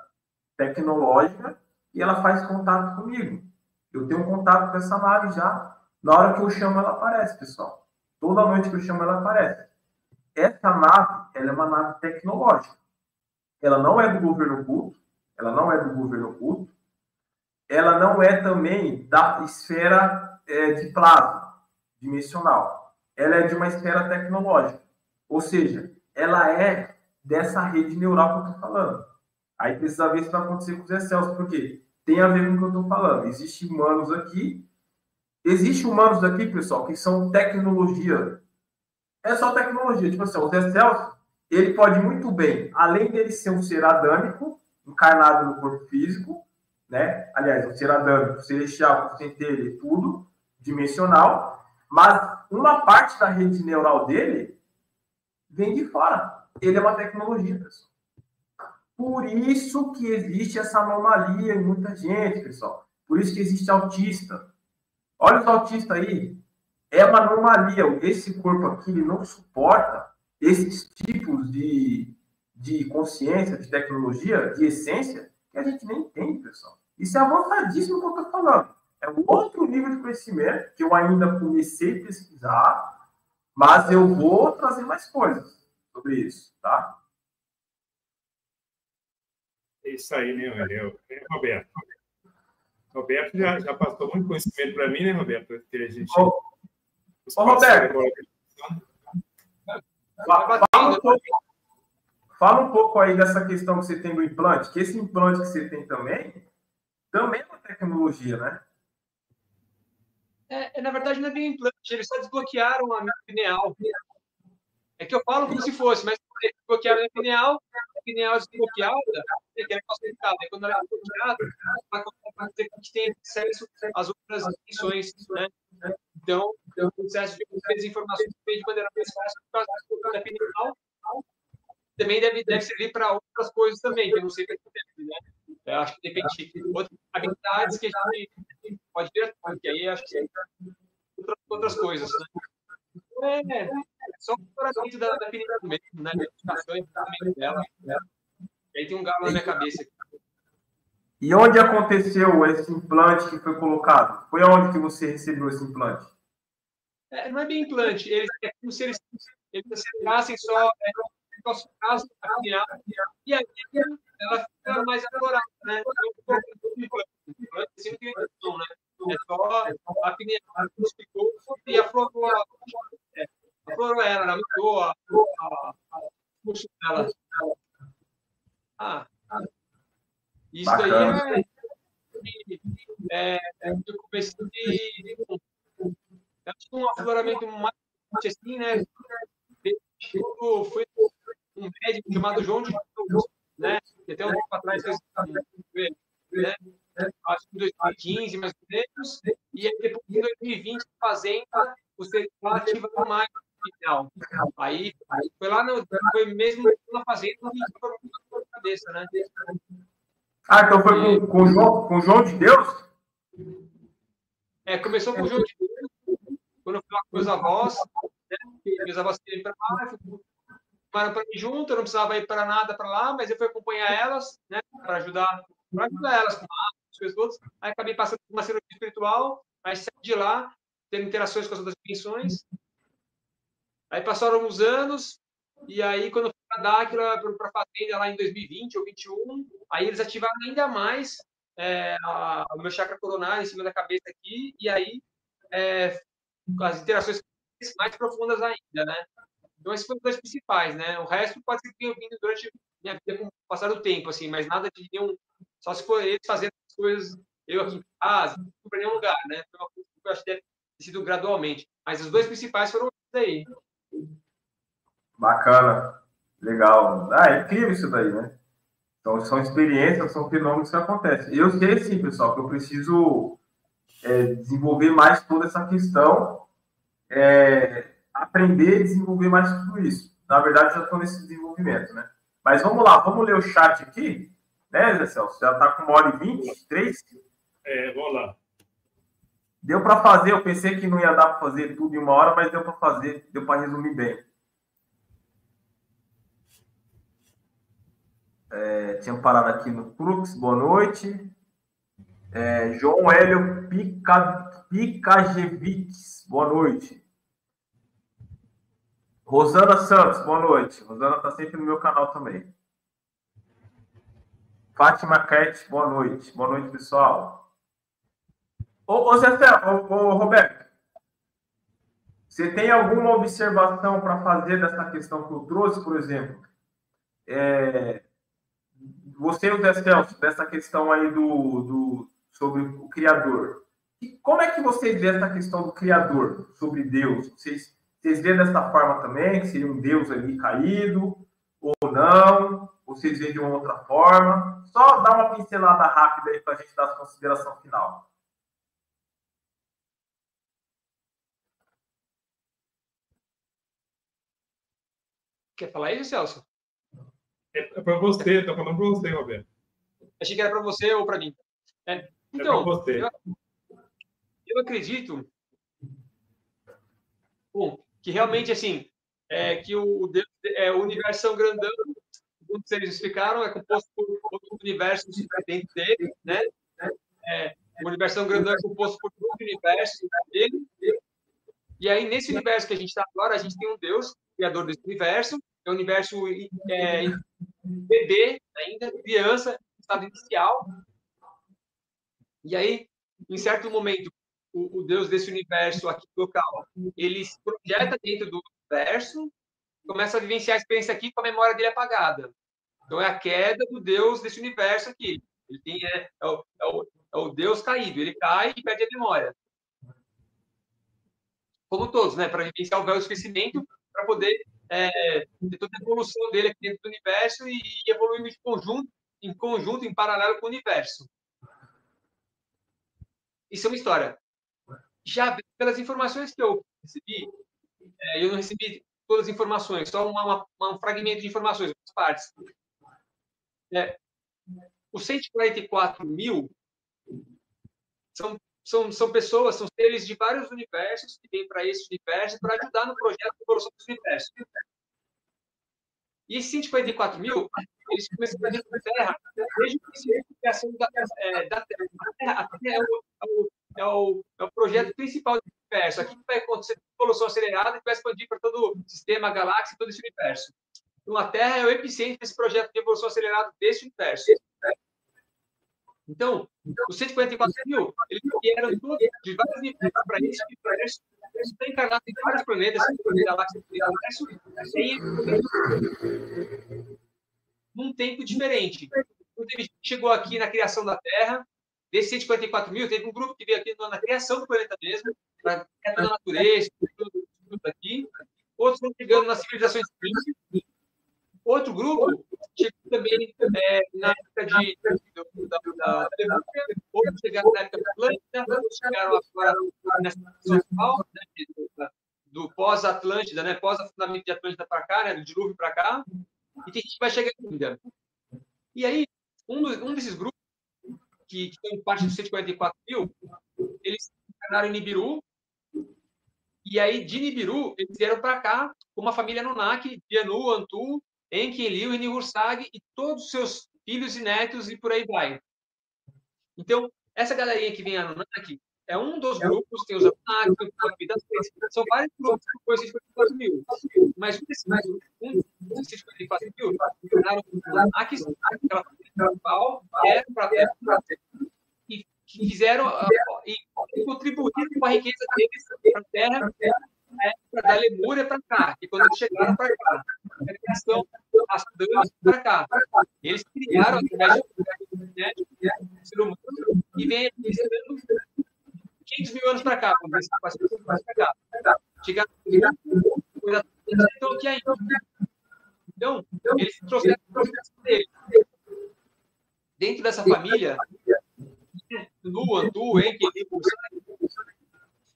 tecnológica, e ela faz contato comigo. Eu tenho contato com essa nave já. Na hora que eu chamo, ela aparece, pessoal. Toda noite que eu chamo, ela aparece. Essa nave, ela é uma nave tecnológica. Ela não é do governo oculto. Ela não é também da esfera de plasma dimensional. Ela é de uma esfera tecnológica. Ou seja, ela é dessa rede neural que eu estou falando. Aí precisa ver se vai acontecer com os Celso, porque tem a ver com o que eu estou falando. Existem humanos aqui, pessoal, que são tecnologia. É só tecnologia. Tipo assim, o Zé Celso, ele pode muito bem, além dele ser um ser adâmico, encarnado no corpo físico, né? Aliás, um ser adâmico, celestial, com centelha e tudo, dimensional, mas uma parte da rede neural dele vem de fora. Ele é uma tecnologia, pessoal. Por isso que existe essa anomalia em muita gente, pessoal. Por isso que existe autista. Olha os autistas aí. É uma anomalia. Esse corpo aqui ele não suporta esses tipos de consciência, de tecnologia, de essência, que a gente nem entende, pessoal. Isso é avançadíssimo que eu estou falando. É um outro nível de conhecimento que eu ainda comecei a pesquisar, mas eu vou trazer mais coisas sobre isso, tá? É isso aí, né, Roberto? Roberto já passou muito conhecimento para mim, né, Roberto? Que a gente... Roberto, fala um pouco aí dessa questão que você tem do implante, que esse implante que você tem também é uma tecnologia, né? Na verdade, não é bem implante, eles só desbloquearam a minha pineal. É que eu falo como se fosse, mas desbloquearam a pineal desbloqueada, que é facilitada. Quando ela é desbloqueada, ela tem acesso às outras dimensões, né? Então, o processo de desinformação de maneira mais fácil por causa da pineal. Também deve servir para outras coisas também, que eu não sei o que né? Eu acho que depende de outras habilidades que a gente pode ver, porque aí acho que outras coisas, né? Só o funcionamento da pineal mesmo, né? A identificação e o funcionamento dela. E aí tem um galo na minha cabeça aqui. E onde aconteceu esse implante que foi colocado? Foi onde que você recebeu esse implante? Não é bem implante. É como se eles acelerassem só nosso caso, a pineal, e aí ela fica mais aflorada, né? Assim, não tem intenção, né? É só a pineal que explicou e aflorou explorou ela aumentou a curso dela. Isso Bacana. daí eu comecei eu tinha um afloramento mais assim, né? Foi um médico chamado João de Deus, né? Que até um tempo atrás fez né? Acho que em 2015, mais ou menos, e aí depois em 2020, Fazenda, o celular ativaram mais no final. Aí foi mesmo na Fazenda que foi na cabeça, né? Então foi com o João de Deus? Começou com o João de Deus, quando eu fui lá com meus avós, né? Meus avós queriam ir para lá, para mim junto, eu não precisava ir para nada para lá, mas eu fui acompanhar elas, né? Para ajudar elas com as coisas todas. Aí acabei passando por uma cirurgia espiritual, aí saí de lá, tendo interações com as outras dimensões. Aí passaram alguns anos, e aí quando eu fui para Dáquila, para a Fazenda, lá em 2020 ou 2021, aí eles ativaram ainda mais o meu chakra coronário em cima da cabeça aqui, e aí as interações mais profundas ainda, né? Então, esses foram os dois principais, né? O resto pode ser que tenha vindo durante minha vida com o passar do tempo, assim, mas nada de nenhum. Só se for eles fazendo as coisas, eu aqui em casa, não fui para nenhum lugar, né? Foi uma coisa que eu acho que deve ter sido gradualmente. Mas os dois principais foram esses aí. Bacana. Legal. É incrível isso daí, né? Então, são experiências, são fenômenos que acontecem. Eu sei, sim, pessoal, que eu preciso desenvolver mais toda essa questão, aprender e desenvolver mais tudo isso. Na verdade, já estou nesse desenvolvimento, né? Mas vamos lá, vamos ler o chat aqui, né, Zé Celso? Já está com 1h23? Vamos lá. Deu para fazer, eu pensei que não ia dar para fazer tudo em 1 hora, mas deu para fazer, deu para resumir bem. Tinha parado aqui no Crux, boa noite. João Hélio Picajevich, boa noite. Rosana Santos, boa noite. Rosana está sempre no meu canal também. Fátima Cat, boa noite. Boa noite, pessoal. Roberto, você tem alguma observação para fazer dessa questão que eu trouxe, por exemplo? Você e o Zé Celso, dessa questão aí sobre o Criador. E como é que vocês veem essa questão do Criador, sobre Deus? Vocês veem dessa forma também, que seria um Deus ali caído, ou não? Ou vocês veem de uma outra forma? Só dá uma pincelada rápida aí para a gente dar a consideração final. Quer falar isso, Celso? É para você, estou falando para você, Roberto. Achei que era para você ou para mim. Então, eu acredito que realmente, assim, que o Deus, o universo grandão, como eles explicaram, é composto por outros universos dentro dele, né? O universo grandão é composto por outros universos dele. E aí, nesse universo que a gente está agora, a gente tem um Deus, criador desse universo, é um universo bebê ainda, criança, estado inicial. E aí, em certo momento, o Deus desse universo aqui local, ele se projeta dentro do universo, começa a vivenciar a experiência aqui com a memória dele apagada. Então, é a queda do Deus desse universo aqui. Ele tem, o Deus caído. Ele cai e perde a memória. Como todos, né? Para vivenciar o véu do esquecimento, para poder ter toda a evolução dele aqui dentro do universo e evoluir em conjunto, em paralelo com o universo. Isso é uma história. Já pelas informações que eu recebi, eu não recebi todas as informações, só um fragmento de informações, algumas partes. Os 144 mil são pessoas, são seres de vários universos que vêm para esse universo para ajudar no projeto de evolução do universo. E esses 144 mil, eles começaram a vir para a Terra desde o princípio da criação da Terra. A Terra é o projeto principal do universo. Aqui vai acontecer evolução acelerada que vai expandir para todo o sistema, a galáxia, todo esse universo. Então, a Terra é o epicentro desse projeto de evolução acelerada desse universo. Então, os 144 mil, eles vieram todos de vários níveis para esse universo, estão encarnados em vários planetas, galáxias do universo, e num tempo diferente. Inclusive, chegou aqui na criação da Terra, desses 144 mil, teve um grupo que veio aqui na criação do planeta mesmo, para toda a natureza, tudo aqui. Outros vão chegando nas civilizações seguintes. Outro grupo chegou também na época da Alemanha, outros chegaram na época da Atlântida, outros chegaram agora nessa situação atual, né, do pós-Atlântida, né, pós-afundamento de Atlântida para cá, né, do dilúvio para cá, e tem gente que vai chegar ainda. E aí, um desses grupos, que tem parte dos 144 mil, eles encarnaram em Nibiru, e aí de Nibiru eles vieram para cá com uma família Anunnaki, Anu, Antu, Enki, Enlil e Nihursag, e todos os seus filhos e netos, e por aí vai. Então, essa galerinha que vem Anunnaki é um dos grupos, tem os Anunnaki, tem a vida, são vários grupos que foi 144 mil. Mas um desses 144 mil encarnaram Anunnakis, aquela principal, que era para a Terra, e que fizeram e contribuíram com a riqueza deles para a Terra, na época da Lemúria para cá, que quando eles chegaram para cá, a criação das para cá. Eles criaram, através do ser humano, e vem administrando 500 mil anos para cá, vamos ver se passou para cá. Chegaram aqui ainda. Então, eles trouxeram a processo deles. Dentro dessa família, Nu, Antu, Enki,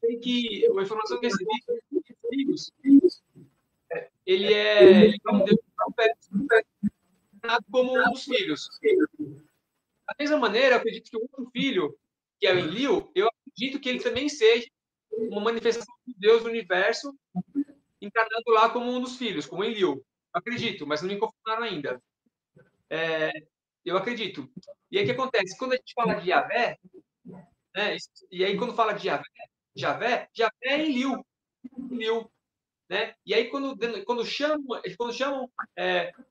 tem que a informação que recebi filhos, ele é um Deus como um dos filhos. Da mesma maneira, eu acredito que o outro filho, que é o Enlil, eu acredito que ele também seja uma manifestação de Deus do universo, encarnando lá como um dos filhos, como Enlil. Acredito, mas não me confirmaram ainda. Eu acredito. E aí o que acontece? Quando a gente fala de Yahvé, né, e aí quando fala de Yahvé é Enlil. Né? E aí quando chamam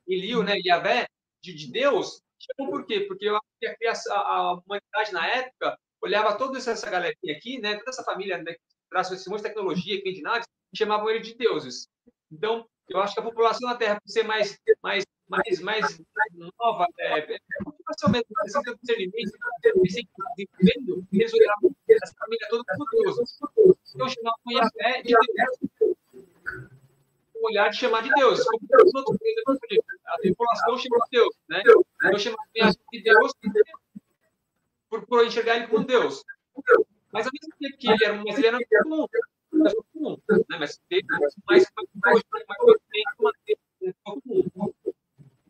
Enlil, né, Yahvé, de Deus, chamam por quê? Porque eu acho que a humanidade na época olhava toda essa galerinha aqui, né, toda essa família, né, que traz esse monte de tecnologia, que vem de naves, chamavam ele de deuses. Então, eu acho que a população na Terra, por ser mais nova, a população mesmo, sem ter discernimento, desenvolvendo, eles olhavam essa família toda como deuses. Então, chamavam Yahvé de Deus. Um olhar de chamar de Deus. A tripulação chama de Deus, né? Eu chamo de Deus por enxergar ele como um Deus. Mas ao mesmo tempo que ele era comum, né? Mas ele mais comum.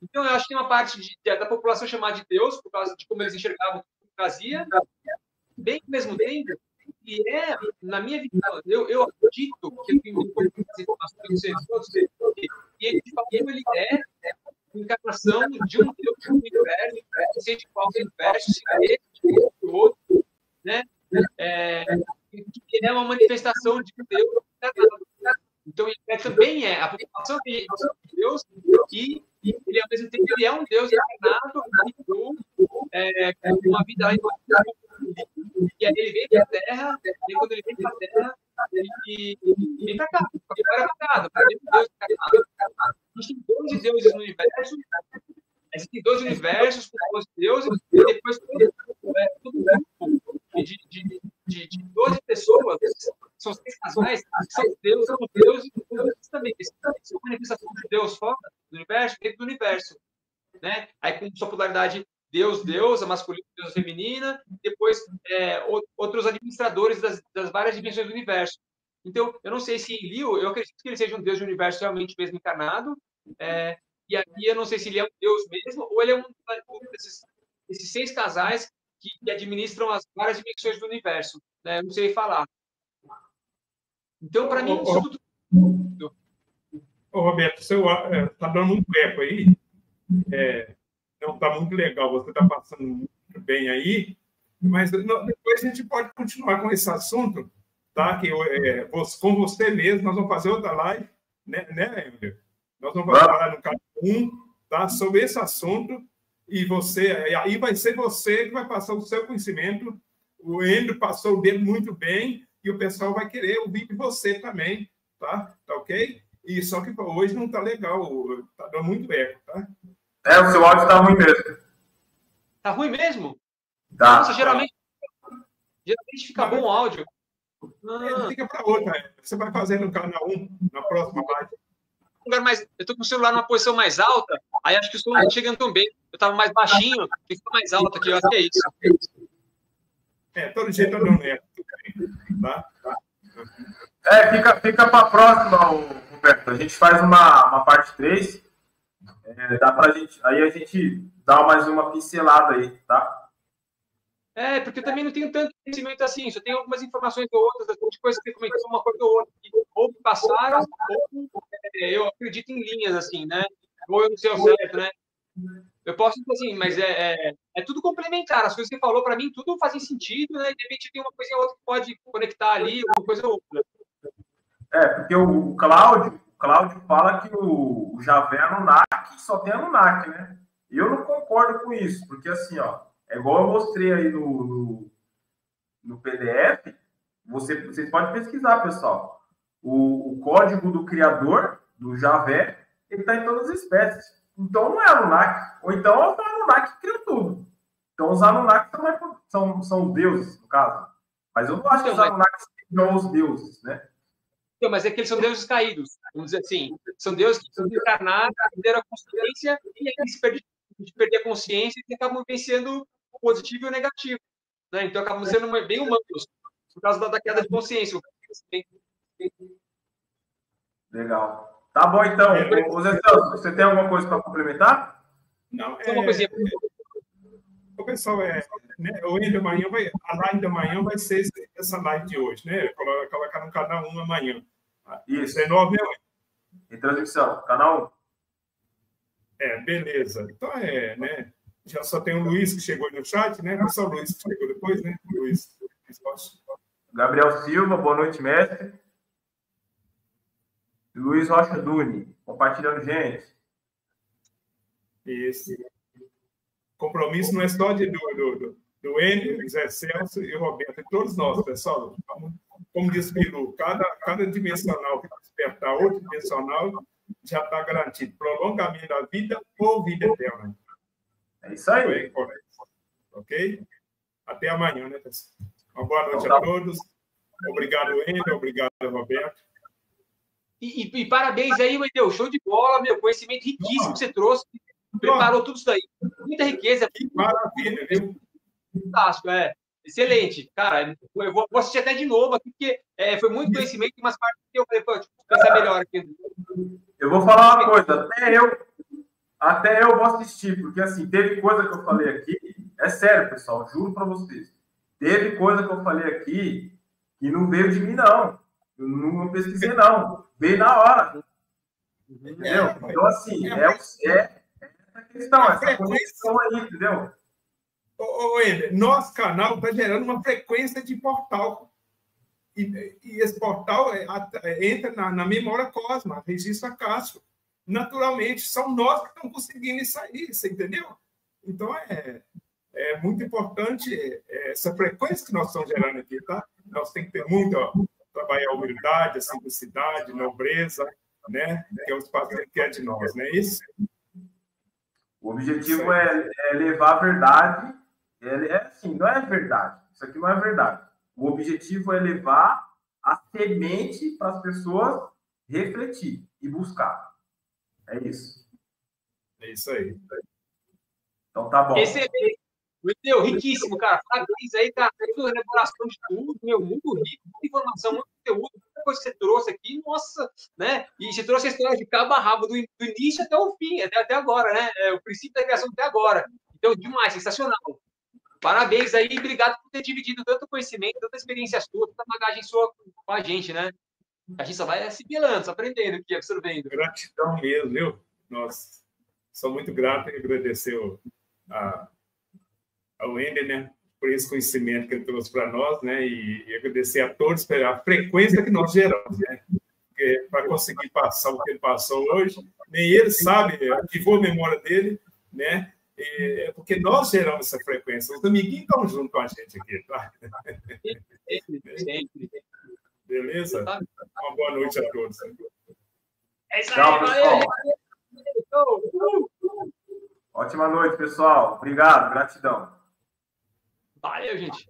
Então eu acho que tem uma parte da população chamar de Deus por causa de como eles enxergavam o que fazia, bem ao mesmo tempo. E na minha visão, eu acredito que ele tem as informações e ele, de fato, ele é a encarnação de um Deus do universo, seja de qual universo, se é esse ou outro, né? Que é uma manifestação de Deus encarnado. Então, ele também é a população de Deus e ele, ao mesmo tempo, ele é um Deus encarnado com uma vida lá em e aí ele vem para a Terra, e quando ele vem para a Terra, ele vem para cá, porque agora é pecado, para Deus encarnado. Existem 12 deuses no universo, existem 12 universos com 12 deuses, e depois todo grupo de 12 pessoas, são 6 casais, são deuses também, são manifestações de Deus fora do universo, dentro do universo. Né? Aí com sua polaridade Deus, a masculina, Deus a feminina, depois outros administradores das várias dimensões do universo. Então, eu não sei se Enlil, eu acredito que ele seja um Deus do universo realmente mesmo encarnado, e aqui eu não sei se ele é um Deus mesmo, ou ele é um desses 6 casais que administram as várias dimensões do universo. Né? Eu não sei falar. Então, para mim, isso tudo... Ô, Roberto, você está dando um eco aí. Não está muito legal, você está passando muito bem aí, mas depois a gente pode continuar com esse assunto, tá? Que com você mesmo, nós vamos fazer outra live, né, Emílio? Nós vamos falar no canal 1, tá? Sobre esse assunto, e aí vai ser você que vai passar o seu conhecimento. O Ender passou o dele muito bem e o pessoal vai querer ouvir de você também, tá? Tá ok? E só que hoje não tá legal, tá dando muito eco, tá? O seu áudio tá ruim mesmo. Tá ruim mesmo? Tá. Nossa, geralmente fica bom o áudio. Fica para outra. Você vai fazer no canal 1, na próxima live. Eu tô com o celular numa posição mais alta, aí acho que o som não chegando tão bem. Eu tava mais baixinho, fica mais alto aqui, eu acho que é isso. Todo jeito eu não lembro. Tá? Fica para a próxima, Roberto. A gente faz uma parte 3. Dá pra gente. Aí a gente dá mais uma pincelada aí, tá? Porque eu também não tenho tanto conhecimento assim, só tenho algumas informações ou outras, de coisas que você comentou, uma coisa ou outra, que ou me passaram, ou eu acredito em linhas, assim, né? Ou eu não sei o certo, né? Eu posso dizer assim, mas é tudo complementar. As coisas que você falou, para mim, tudo fazem sentido, né? De repente tem uma coisa ou outra que pode conectar ali, uma coisa ou outra. Porque o Cláudio fala que o Javé Anunnaki só tem Anunnaki, né? E eu não concordo com isso, porque assim, ó, é igual eu mostrei aí no PDF, vocês podem pesquisar, pessoal. O código do criador, do Javé, ele está em todas as espécies. Então não é Anunnaki. Ou então é o Anunnaki que cria tudo. Então os Anunnaki são os deuses, no caso. Mas eu não acho que os Anunnaki sejam os deuses, né? Não, mas é que eles são deuses caídos, vamos dizer assim. São deuses que encarnaram, perderam a consciência, e aí eles perder a consciência e acabam vencendo o positivo e o negativo. Né? Então acabam sendo bem humanos, por causa da queda de consciência. Legal. Tá bom, então. Zé Celso, você tem alguma coisa para complementar? Não, Só uma coisinha. O pessoal, né, a live da manhã vai ser essa live de hoje, né? Colocar no canal 1 amanhã. Isso. 19 horas. Em transmissão, canal 1. Beleza. Então, né? Já só tem o Luiz que chegou no chat, né? Só o Luiz que chegou depois, né? Luiz. Gabriel Silva, boa noite, mestre. Luiz Rocha Duni, compartilhando, gente. Isso. Compromisso não é só do Enio, Zé Celso e o Roberto, é todos nós, pessoal. Como diz o Bilu, cada dimensional que despertar outro dimensional já está garantido. Prolongamento da vida ou vida eterna. É isso aí. Ok? Até amanhã, né, pessoal? Uma boa noite a todos. Obrigado, Enio. Obrigado, Roberto. E parabéns aí, Wendel. Show de bola, meu. Conhecimento riquíssimo que você trouxe. Preparou tudo isso aí. Muita riqueza. Maravilha, viu? Fantástico, excelente. Cara, eu vou assistir até de novo aqui, porque foi muito conhecimento e umas partes que eu falei, pensar melhor aqui. Eu vou falar uma coisa, até eu vou assistir, porque assim, teve coisa que eu falei aqui, é sério, pessoal, juro para vocês. Teve coisa que eu falei aqui que não veio de mim, não. Eu não pesquisei, não. Veio na hora. Entendeu? Então, assim, essa questão, essa conexão aí, entendeu? Nosso canal está gerando uma frequência de portal. E esse portal entra na memória cósmica, registro acástico. Naturalmente, são nós que estamos conseguindo sair, você entendeu? Então, é muito importante essa frequência que nós estamos gerando aqui, tá? Nós temos que ter muito, trabalhar a humildade, a simplicidade, a nobreza, né? Que é o espaço que quer de nós, não é isso? O objetivo é levar a verdade. Assim, não é verdade. Isso aqui não é verdade. O objetivo é levar a semente para as pessoas refletir e buscar. É isso. É isso aí. Então tá bom. Excelente. Meu, riquíssimo, cara. Parabéns aí, cara. Toda a elaboração de tudo, meu, muito rico, muita informação, muito conteúdo, muita coisa que você trouxe aqui, nossa, né? E você trouxe a história de cabo a rabo, do início até o fim, até agora, né? O princípio da criação até agora. Então, demais, sensacional. Parabéns aí, obrigado por ter dividido tanto conhecimento, tanta experiência sua, tanta bagagem sua com a gente, né? A gente só vai assimilando, só aprendendo aqui, absorvendo. Gratidão mesmo, viu? Nossa, sou muito grato e agradecer ao Wender, né, por esse conhecimento que ele trouxe para nós, né, e agradecer a todos pela frequência que nós geramos, né, porque para conseguir passar o que ele passou hoje, nem ele sabe, ativou a memória dele, né, porque nós geramos essa frequência. Os amiguinhos estão junto com a gente aqui, tá? Sempre. Beleza? Uma boa noite a todos. É isso aí, Tchau, valeu, pessoal. gente. Ótima noite, pessoal. Obrigado, gratidão. Valeu, gente.